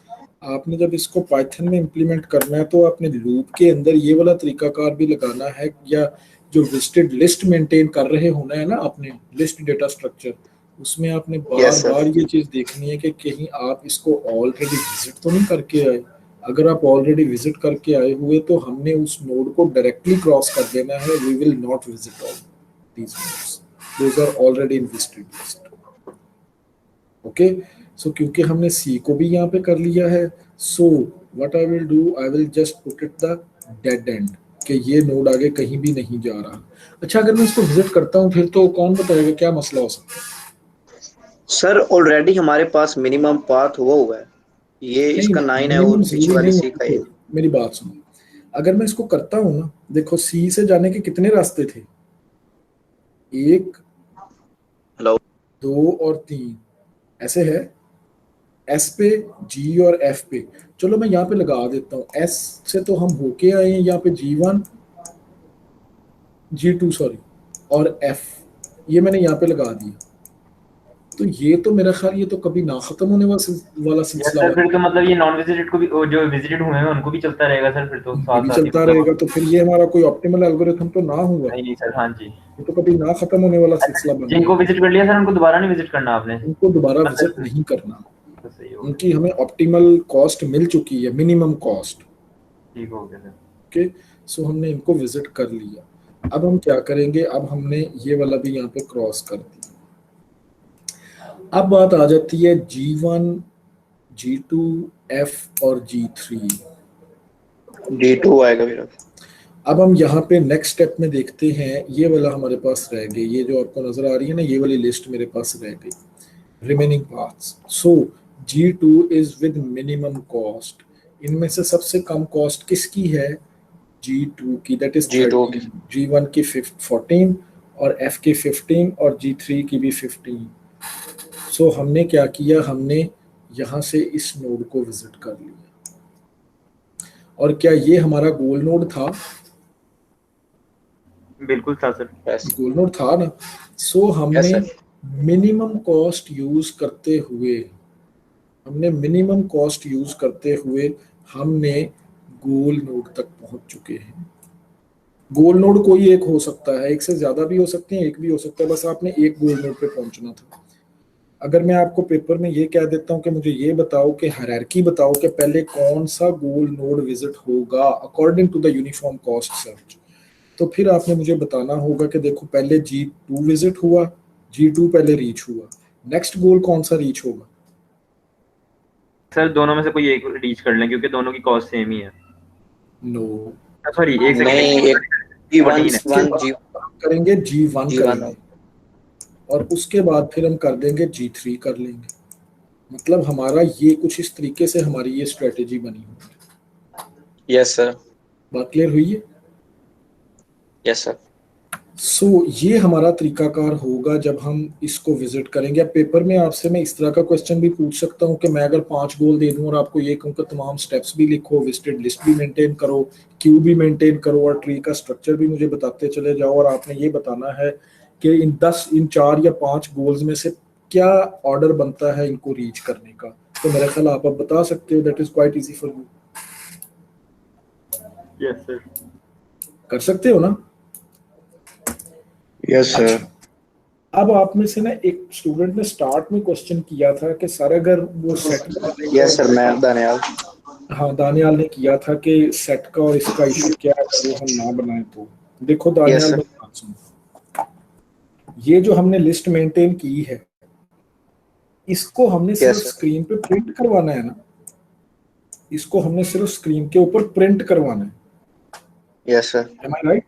आपने जब इसको पाइथन में इम्प्लीमेंट करना है तो आपने लूप के अंदर ये वाला तरीकाकार भी लगाना है, या जो विजिटेड लिस्ट मेंटेन कर रहे होना है ना आपने, लिस्ट डेटा स्ट्रक्चर, उसमें आपने Yes, sir. बार-बार ये चीज देखनी है कि कहीं आप इसको ऑलरेडी विजिट तो नहीं करके आए। अगर आप ऑलरेडी विजिट करके आए हुए तो हमने उस नोड को डायरेक्टली क्रॉस कर देना है। We will not visit all these nodes, those are already in visited list. Okay, so क्योंकि हमने सी को भी यहाँ पे कर लिया है, so what I will do, I will just put it the dead and कि ये नोड आगे कहीं भी नहीं जा रहा। अच्छा, अगर मैं इसको विजिट करता हूँ फिर तो कौन बताएगा क्या मसला हो सकता है? सर ऑलरेडी हमारे पास मिनिमम पाथ हुआ है, ये इसका 9 है minimum और जरूरी पीछे वाली नहीं सी का होता। 8। मेरी बात सुनो, अगर मैं इसको करता हूँ ना, देखो सी से जाने के कितने रास्ते थे, 1 हेलो 2 और 3 ऐसे है। एस पे, जी और एफ पे, चलो मैं यहाँ पे लगा देता हूँ। एस से तो हम होके आए हैं यहाँ पे G1 G2 सॉरी, और एफ ये मैंने यहाँ पे लगा दिया। तो ये तो मेरा ख्याल ये तो कभी ना खत्म होने वाला यस सिलसिला सर, फिर तो मतलब ये नॉन विजिटेड को भी, वो जो विजिटेड हुए हैं उनको भी चलता रहेगा सर, फिर तो ये साथ भी साथ ही चलता मतलब। रहेगा। तो फिर ये हमारा कोई ऑप्टिमल एल्गोरिथम तो ना हुआ, नहीं नहीं सर, हाँ जी। ये तो कभी ना खत्म होने वाला सिलसिला बन जिनको गया। विजिट कर लिया सर उनको दोबारा नहीं विजिट करना आपने। उनको दोबारा मतलब विजिट नहीं करना, तो सही हो उनकी हमें ऑप्टिमल कॉस्ट मिल चुकी है, मिनिमम कॉस्ट। ठीक हो गया सर। ओके, सो हमने इनको विजिट कर लिया। अब हम क्या करेंगे, अब हमने ये वाला भी यहाँ पे क्रॉस कर दिया। अब बात आ जाती है G1 G2 F और G3। D2 आएगा फिर। अब हम यहाँ पे नेक्स्ट स्टेप में देखते हैं, ये वाला हमारे पास रह गई, ये जो आपको नजर आ रही है ना, ये वाली लिस्ट मेरे पास रह गई, remaining paths. So G2 is with minimum cost. इनमें से सबसे कम कॉस्ट किसकी है? G2 की, दैट इज G2 13, G1 की 14 और F की 15 और G3 की भी 15। सो हमने क्या किया, हमने यहाँ से इस नोड को विजिट कर लिया। और क्या ये हमारा गोल नोड था? बिल्कुल था सर। गोल नोड था ना। सो हमने Yes, sir. Minimum cost use करते हुए, हमने गोल नोड तक पहुंच चुके हैं। गोल नोड कोई एक हो सकता है, एक से ज्यादा भी हो सकते हैं, एक भी हो सकता है, बस आपने एक गोल नोड पे पहुंचना था। अगर मैं आपको पेपर में ये कह देता हूँ कि मुझे ये बताओ कि हायरार्की बताओ कि पहले कौन सा गोल नोड विजिट होगा according to the uniform cost search, तो फिर आपने मुझे बताना होगा कि देखो पहले G2 विजिट हुआ, G2 पहले रीच हुआ, नेक्स्ट गोल कौन सा रीच होगा? सर दोनों में से कोई एक रीच कर लें क्योंकि दोनों की कॉस्ट सेम ही है। नो, सॉरी एक नहीं, सेकंड, एक G1 हम करेंगे G1 G1 करेंगे और उसके बाद फिर हम कर देंगे G3 कर लेंगे। मतलब हमारा ये कुछ इस तरीके से हमारी ये स्ट्रेटेजी बनी हुई है। Yes sir. बात क्लियर हुई है? Yes sir. सो ये हमारा तरीकाकार होगा जब हम इसको विजिट करेंगे। अब पेपर में आपसे मैं इस तरह का क्वेश्चन भी पूछ सकता हूँ कि मैं अगर 5 गोल दे दूं और आपको ये कहूँ कि तमाम स्टेप्स भी लिखो, विजिटेड लिस्ट भी मेंटेन करो, क्यू भी मेंटेन करो और ट्री का स्ट्रक्चर भी मुझे बताते चले जाओ, और आपने ये बताना है कि इन 4 या 5 गोल्स में से क्या ऑर्डर बनता है इनको रीच करने का, तो मेरा ख्याल आप अब बता सकते हो। That is quite easy for you. Yes sir. कर सकते हो ना? Yes sir. अब आप में से ना एक स्टूडेंट ने स्टार्ट में क्वेश्चन किया था कि सर अगर वो सेट, यस सर, मैं दानियाल। हाँ दानियाल ने किया था कि सेट का और इसका इशू क्या है अगर वो हम ना बनाए तो। देखो दानियाल, Yes, sir. मेरी बात सुनो, ये जो हमने लिस्ट मेंटेन की है इसको हमने सिर्फ sir. स्क्रीन पे प्रिंट करवाना है ना, इसको हमने सिर्फ स्क्रीन के ऊपर प्रिंट करवाना है। Yes sir. Am I right?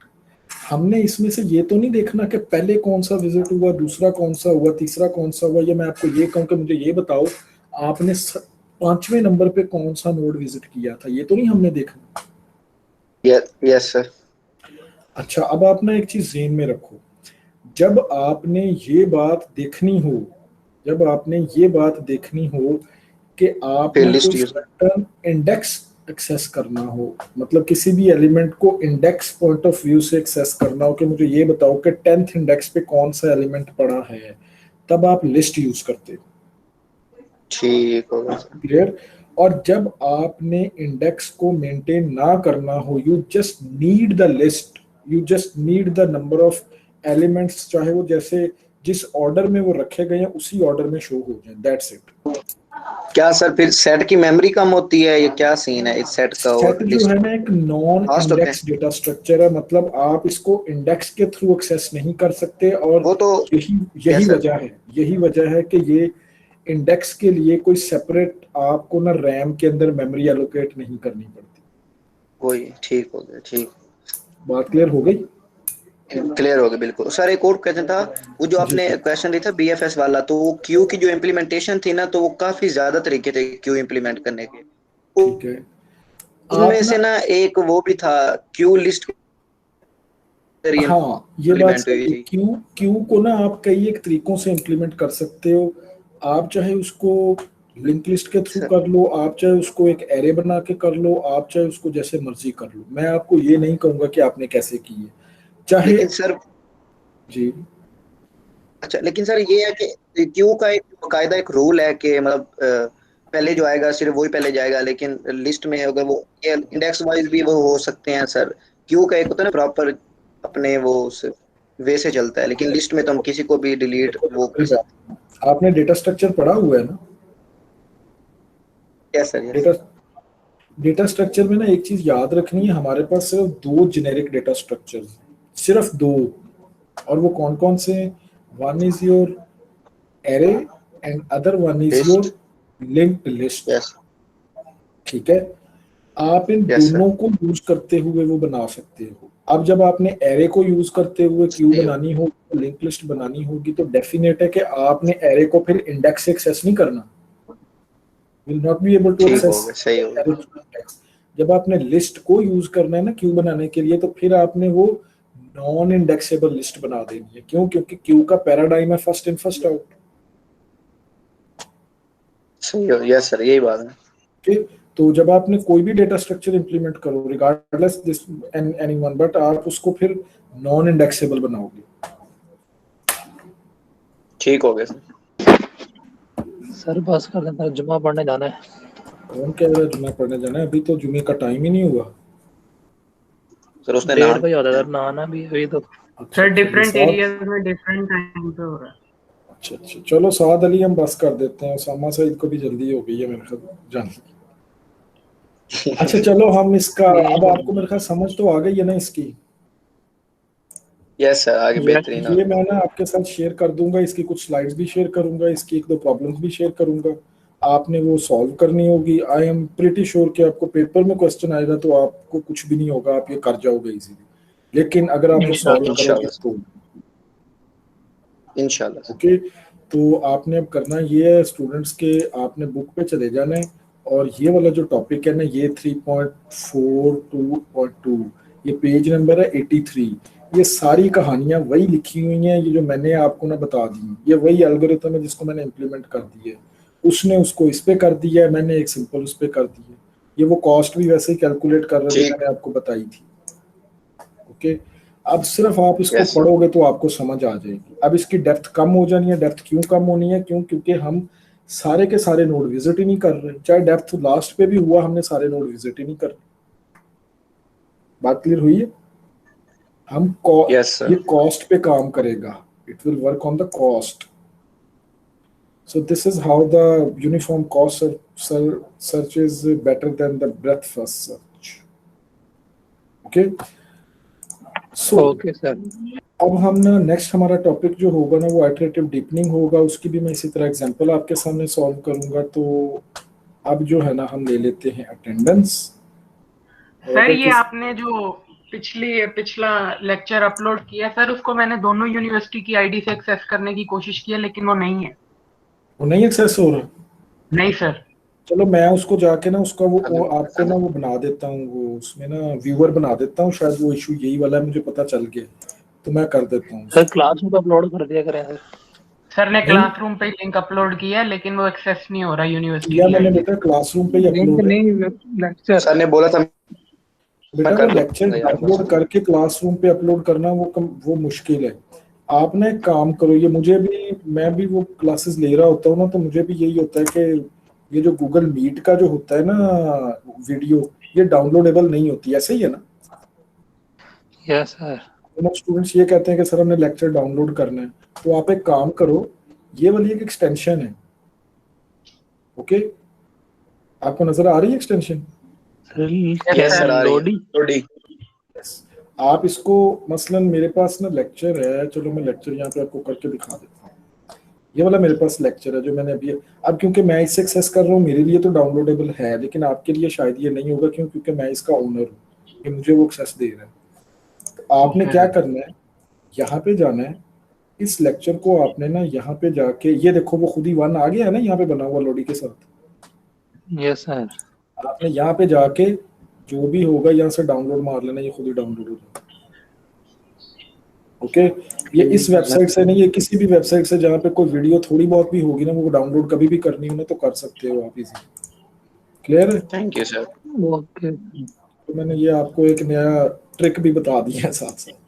हमने इसमें से ये तो नहीं देखना कि पहले कौन सा विजिट हुआ, दूसरा कौन सा हुआ, तीसरा कौन सा हुआ। ये मैं आपको ये कहूँ कि मुझे ये बताओ आपने 5वें नंबर पे कौन सा नोड विजिट किया था, ये तो नहीं हमने देखना। Yes sir. अच्छा, अब आप ना एक चीज ज़हन में रखो, जब आपने ये बात देखनी हो कि आपने list कोई use सर्टेन इंडेक्स एक्सेस करना हो, मतलब किसी भी एलिमेंट को इंडेक्स पॉइंट ऑफ व्यू से एक्सेस करना हो कि मुझे ये बताओ कि 10th इंडेक्स पे कौन सा एलिमेंट पड़ा है, तब आप लिस्ट यूज करते हो। ठीक होगा सर। क्लियर? और जब आपने इंडेक्स को मेंटेन ना करना हो, you just need the list, you just need the number of elements, चाहे वो जैसे जिस ऑर्डर में वो रखे गए हैं उसी ऑर्डर में शो हो जाए, दैट्स इट। क्या सर फिर सेट की मेमोरी कम होती है, ये क्या सीन है इस सेट का? सेट और जो लिस्ट है ना एक नॉन फास्ट होते इंडेक्स डेटा स्ट्रक्चर है, मतलब आप इसको इंडेक्स के थ्रू एक्सेस नहीं कर सकते, और वो तो यही यस सर, यही वजह है कि ये इंडेक्स के लिए कोई सेपरेट आपको ना रैम के अंदर मेमोरी एलोकेट नहीं करनी पड़ती। वही ठीक हो गया, ठीक, बात क्लियर हो गई? क्लियर हो गया बिल्कुल। सर एक और क्वेश्चन था, वो जो आपने क्वेश्चन दिया था बीएफएस वाला, तो वो क्यू की जो इम्प्लीमेंटेशन थी ना, तो वो काफी ज्यादा तरीके थे क्यू इम्प्लीमेंट करने के। ठीक है, उनमें आप से ना एक वो भी था क्यू लिस्ट हाँ ये बात इम्प्लीमेंट सही हुई है। थी। क्यू क्यू को ना आप कई एक तरीकों से इम्प्लीमेंट कर सकते हो। आप चाहे उसको लिंक लिस्ट के थ्रू सर कर लो, आप चाहे उसको एक एरे बना के कर लो, आप चाहे उसको जैसे मर्जी कर लो। मैं आपको ये नहीं कहूंगा कि आपने कैसे की है, चाहे लेकिन सर, जी। अच्छा लेकिन सर ये है कि क्यू का एक बाकायदा एक रूल है कि मतलब पहले जो आएगा सिर्फ वही पहले जाएगा, लेकिन लिस्ट में अगर वो ये इंडेक्स वाइज भी वो हो सकते हैं सर। क्यू का एक होता है ना प्रॉपर अपने वो उस वे से चलता है, लेकिन लिस्ट में तो हम किसी को भी डिलीट वो कर सकते आपने डेटा स्ट्रक्चर पढ़ा हुआ है ना? हैं। Yes sir, yes. Data data structure में ना एक चीज याद रखनी है, हमारे पास सिर्फ दो जेनेरिक डेटा स्ट्रक्चर्स, सिर्फ दो, और वो कौन कौन से हैं? One is your array and other one is your list, linked list. Yes ठीक है, आप इन यस सर। दोनों को यूज करते हुए वो बना सकते हो। अब जब आपने एरे को यूज करते हुए क्यू बनानी हो, लिंक लिस्ट बनानी होगी, तो डेफिनेट है कि आपने एरे को फिर इंडेक्स से एक्सेस नहीं करना, will not be able to ठीक हो एक्सेस गया, सही हो गया। इंडेक्स। जब आपने लिस्ट को यूज करना है ना क्यू बनाने के लिए, तो फिर आपने वो नॉन इंडेक्सेबल लिस्ट बना देनी है। क्यों? क्योंकि क्यू का पैराडाइम है फर्स्ट इन फर्स्ट आउट। सही हो, यस सर, यही बात है। ठीक, तो जब आपने कोई भी डेटा स्ट्रक्चर इंप्लीमेंट करो रिगार्डलेस दिस एनीवन, बट आप उसको फिर नॉन इंडेक्सेबल बनाओगे। ठीक हो गया सर। सर बस कर देता, जुम्मा पढ़ने जाना है। कौन कह रहा है जुम्मे पढ़ने जाना है? अभी तो जुम्मे का टाइम ही नहीं हुआ। सर उसने 1:30 बजे होता है सर, नहाना भी अभी तो। सर डिफरेंट एरियाज में डिफरेंट टाइम पे हो रहा है। अच्छा अच्छा, चलो साद अली हम बस कर देते हैं, उसामा सईद को भी जल्दी हो गई है मेरे ख्याल जान। अच्छा चलो हम इसका, अब आपको मेरे ख्याल समझ तो आ गई है ना इसकी। यस सर, आगे बेहतरीन ये मैं ना आपके साथ शेयर कर दूंगा, इसकी कुछ स्लाइड्स भी शेयर करूंगा, इसकी एक दो प्रॉब्लम्स भी शेयर करूंगा, आपने वो सॉल्व करनी होगी। आई एम प्रीटी श्योर कि आपको पेपर में क्वेश्चन आएगा तो आपको कुछ भी नहीं होगा, आप ये कर जाओगे इजीली। लेकिन अगर आप वो सॉल्व करोगे तो इंशाल्लाह। ओके। तो आपने अब करना ये है स्टूडेंट्स के, आपने बुक पे चले जाना है, और ये वाला जो टॉपिक है ना, ये 3.4.2.2, ये पेज नंबर है 83। ये सारी कहानियां वही लिखी हुई हैं, ये जो मैंने आपको ना बता दी, ये वही एल्गोरिथम है जिसको मैंने इम्प्लीमेंट कर दी है। उसने उसको इस पे कर दिया है, मैंने एक सिंपल उस पे कर दी है। ये वो कॉस्ट भी वैसे ही कैलकुलेट कर रहे थे, मैंने आपको बताई थी। ओके, अब सिर्फ आप इसको पढ़ोगे तो आपको समझ आ जाएगी। अब इसकी डेप्थ कम हो जानी है। डेप्थ क्यों कम होनी है? क्यों? क्योंकि हम सारे के सारे नोड विजिट ही नहीं कर रहे। चाहे डेप्थ लास्ट पे भी हुआ, हमने सारे नोड विजिट ही नहीं कर रहे। बात क्लियर हुई है? हम ये कॉस्ट पे काम करेगा, it will work on the cost. So this is how the uniform cost search is better than the breadth first search. Okay. So okay sir. अब हम ना नेक्स्ट हमारा टॉपिक जो होगा ना वो इटरेटिव डीपनिंग होगा। उसकी भी मैं इसी तरह एग्जांपल आपके सामने सॉल्व करूंगा। तो अब जो है ना हम ले लेते हैं अटेंडेंस। सर ये आपने जो पिछला लेक्चर अपलोड किया सर, उसको मैंने दोनों यूनिवर्सिटी की आईडी से एक्सेस करने की कोशिश की है, लेकिन वो नहीं है। वो नहीं एक्सेस हो रहा? नहीं सर। चलो मैं उसको जाके ना उसका वो आपको ना वो बना देता हूँ, वो उसमें ना व्यूअर बना देता हूँ। शायद वो इशू यही वाला है, मुझे पता चल गया, तो मैं कर देता हूँ। सर क्लासरूम पे अपलोड कर दिया करें सर। सर ने क्लासरूम पे लिंक अपलोड किया है, लेकिन वो एक्सेस नहीं हो रहा यूनिवर्सिटी या मैंने बेटा क्लासरूम पे ही अपलोड नहीं, लेक्चर सर ने बोला था बेटा वो लेक्चर डाउनलोड करके क्लासरूम पे अपलोड करना वो मुश्किल है। आप ना एक काम करो, ये मुझे भी, मैं भी वो क्लासेस ले रहा होता हूँ ना, तो मुझे भी यही होता है कि ये जो गूगल मीट का जो होता है ना वीडियो, ये डाउनलोडेबल नहीं होती, ऐसे ही है ना? Yes sir. स्टूडेंट्स ये कहते हैं कि सर हमने लेक्चर डाउनलोड करना है, तो आप एक काम करो, ये वाली एक एक्सटेंशन है, ओके, आपको नजर आ रही है एक्सटेंशन? यस सर, आ रही है लोडी। आप इसको मसलन मेरे पास ना लेक्चर है, चलो मैं लेक्चर यहाँ पे आपको करके दिखा देता हूँ। ये वाला मेरे पास लेक्चर है जो मैंने अभी, अब क्योंकि मैं इसे एक्सेस कर रहा हूँ मेरे लिए तो डाउनलोडेबल है, लेकिन आपके लिए शायद ये नहीं होगा, क्यों? क्योंकि मैं इसका ओनर हूँ, कि मुझे वो एक्सेस दे रहा है। तो आपने क्या करना है, यहाँ पे जाना है, इस लेक्चर को आपने ना यहाँ पे जाके, ये देखो वो खुद ही 1 आ गया है ना यहाँ पे बना हुआ लोडी के साथ। Yes sir. आपने यहाँ पे जाके जो भी होगा यहाँ से डाउनलोड मार लेना, ये खुद ही डाउनलोड हो जाएगा। ओके, ये इस वेबसाइट से नहीं, ये किसी भी वेबसाइट से जहाँ पे कोई वीडियो थोड़ी बहुत भी होगी ना, वो डाउनलोड कभी भी करनी हो ना तो कर सकते हो आप इजी। क्लियर है? Thank you sir. ओके। तो मैंने ये आपको एक नया ट्रिक भी बता दिया है साथ साथ।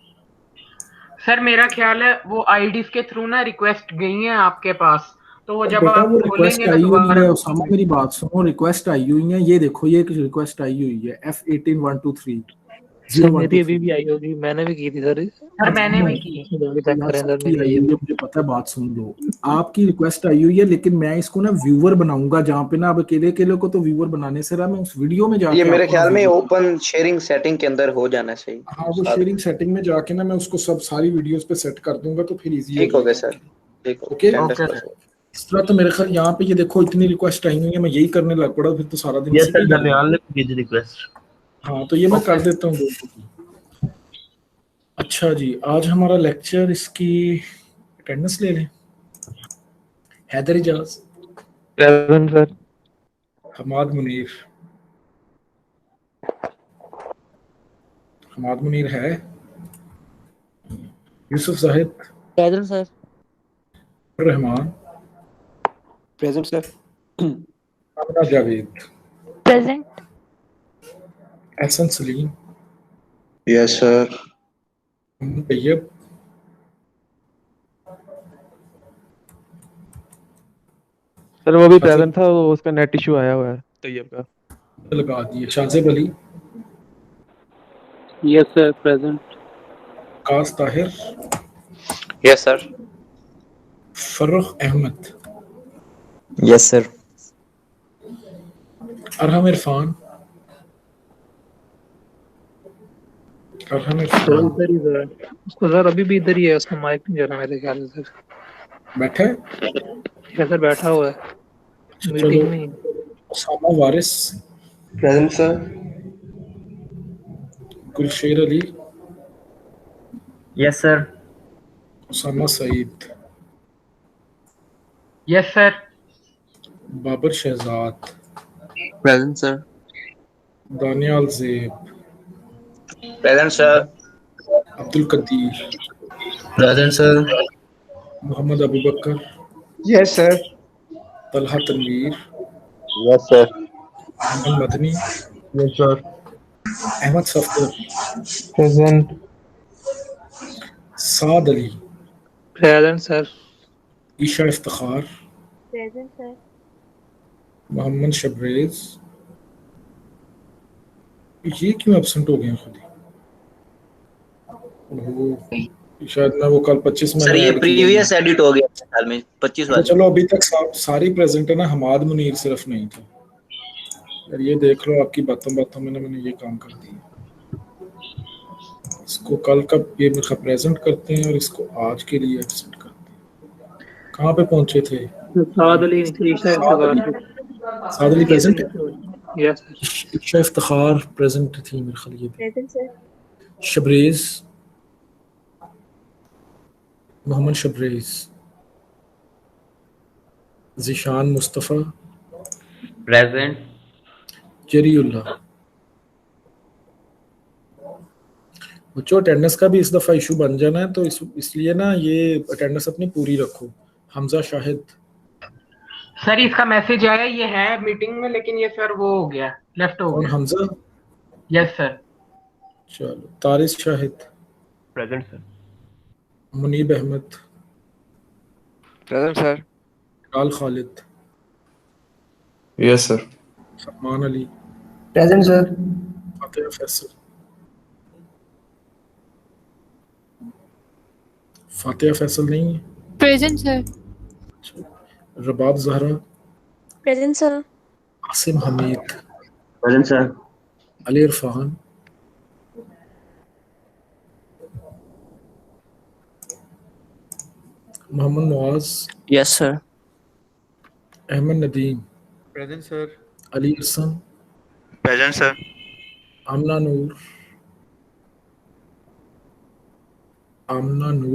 सर मेरा ख्याल है वो आईडीज के थ्रू ना रिक्वेस्ट गई है आपके पास, तो वो जब बेटा आप वो रिक्वेस्ट खोलेंगे ना आई हुई दोबारा, है उसामा, मेरी बात सुनो, रिक्वेस्ट आई हुई है, ये देखो ये रिक्वेस्ट आई हुई है F18123 सर मेरी अभी भी आई होगी, मैंने भी की थी सर। सर मैंने भी की। जल्दी चेक करें सर, सबकी मेरी आई आई हुई है, है। मुझे पता है, बात सुन लो। आपकी रिक्वेस्ट आई हुई है, लेकिन मैं इसको ना व्यूअर बनाऊंगा, जहाँ पे ना अब अकेले अकेले को तो व्यूअर बनाने से रहा, मैं उस वीडियो में जाके ये मेरे आपको ख्याल में viewer- ओपन शेयरिंग सेटिंग के अंदर हो जाना चाहिए। हाँ, वो शेयरिंग सेटिंग में जाके ना मैं उसको सब सारी वीडियोस पे सेट कर दूंगा, तो फिर इजी ठीक हो गया सर, ठीक हो ओके? गया। ओके 10%। सर। इस तरह तो मेरे ख्याल यहाँ पे ये देखो इतनी रिक्वेस्ट आई हुई है, मैं यही करने लग पड़ा, फिर तो सारा दिन इसी पे ही लगा। रिक्वेस्ट। हाँ, तो ये मैं कर देता हूँ दोस्तों की। अच्छा जी, आज हमारा लेक्चर, इसकी अटेंडेंस ले लें। Haider Ijaz, present sir. हमाद मुनीर, हमाद मुनीर है, Yousuf Zahid, present sir. Rehman, present sir. Amina Javed, present. Ehsan Saleem, yes sir. Tayyab, sir वो भी प्रेजेंट था, वो उसका नेट इशू आया हुआ है तैयब का। लगा दिए, Shahzeb Ali, yes sir present. कास Tahir, yes sir. Farrukh Ahmed, yes sir. Arham Irfan, Arham sir Irfan इधर ही सर, उसको सर अभी भी इधर ही है, उसका माइक नहीं जा रहा मेरे ख्याल से सर। बैठा है? क्या सर बैठा हुआ है अच्छा, मीटिंग चलो। में। Usama Waris, present sir. Gulsher Ali, yes sir. Usama Saeed, yes sir. Babar Shahzad, present sir. Daniyal Zeb, present sir. Abdul Qadeer, present sir. Mohammad Abu Bakar, yes sir. Talha Tanveer, yes sir. Aman Madani, yes sir. Ahmed Safdar, present. Saad Ali, present sir. Isha Iftikhar, present sir. Mohammad Shabrez, ये क्यों एब्सेंट हो गए हैं खुद ही? ओहो, शायद मैं वो कल 25 में सर ये प्रीवियस एडिट हो गया मेरे ख्याल में 25 तो वाले। चलो अभी तक सारी प्रेजेंट है ना, हमाद मुनीर सिर्फ नहीं था यार। ये देख लो, आपकी बातों बातों में ना मैंने ये काम कर दिया। इसको कल का ये मेरा प्रेजेंट करते हैं और इसको आज के लिए एब्सेंट करते हैं। कहाँ पे पहुंचे थे? साद अली नीचे, ईशा इफ्तिखार। साद अली प्रेजेंट है, yes sir. Isha Iftikhar present थी मेरे ख्याल। ये present sir. Shabrez, Mohammad Shabrez, Zeeshan Mustafa, present. Zareeullah. बच्चों अटेंडेंस का भी इस दफ़ा इशू बन जाना है, तो इसलिए ना ये अटेंडेंस अपनी पूरी रखो। हमजा शाहिद, सर इसका मैसेज आया, ये है मीटिंग में, लेकिन ये सर वो हो गया, लेफ्ट हो और गया। Hamza, yes sir. चलो। Taris Shahid, present sir. Munib Ahmad, present sir. Aal Khalid, yes sir. Salman Ali, present sir. Fatiha Faisal, Fatiha Faisal नहीं है, Present, sir. Rabab Zahra, Present, sir. Asim Hamid, present sir. Ali Irfan, Mohammad Nawaz, Yes, sir. Ahmad Nadeem, Present, sir. Ali Hasan, Present, sir. Amna Noor,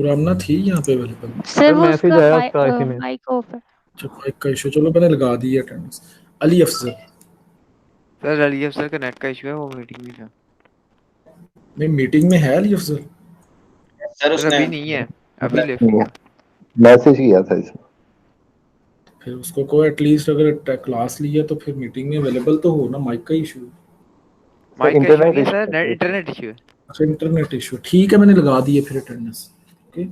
Amna थी यहाँ पे अवेलेबल। सर वो मैसेज उसका आया उसका IC में। माइक ऑफ है। अच्छा माइक का इशू, चलो मैंने लगा दी है अटेंडेंस। अली अफजल, सर अली अफसर का नेट का इशू है, वो मीटिंग में था। नहीं मीटिंग में है अली अफजल? सर सर उसने अभी नहीं है, अभी लेफ्ट नहीं किया। है। मैसेज किया था इसने। फिर उसको को एटलीस्ट अगर क्लास ली है तो फिर मीटिंग में अवेलेबल तो हो ना। माइक का इशू, माइक का इशू इंटरनेट नहीं है issue sir, net internet issue है। अच्छा इंटरनेट इशू, ठीक है मैंने लगा दी है फिर अटेंडेंस। ओके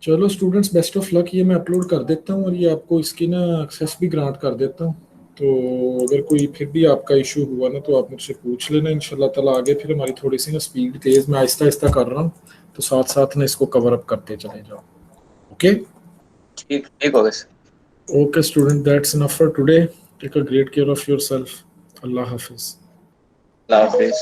चलो स्टूडेंट्स बेस्ट ऑफ लक। ये मैं अपलोड कर देता हूँ और ये आपको इसकी ना एक्सेस भी ग्रांट कर देता हूँ। तो अगर कोई फिर भी आपका इशू हुआ ना तो आप मुझसे पूछ लेना। इंशाल्लाह ताला आगे फिर हमारी थोड़ी सी ना स्पीड तेज, मैं आहिस्ता आहिस्ता कर रहा हूँ तो साथ साथ ना इसको कवर अप करते चले जाओ। ओके ठीक ठीक हो गया। Okay student, that's enough for today. Take a great care of yourself. अल्लाह हाफिज। अल्लाह हाफिज।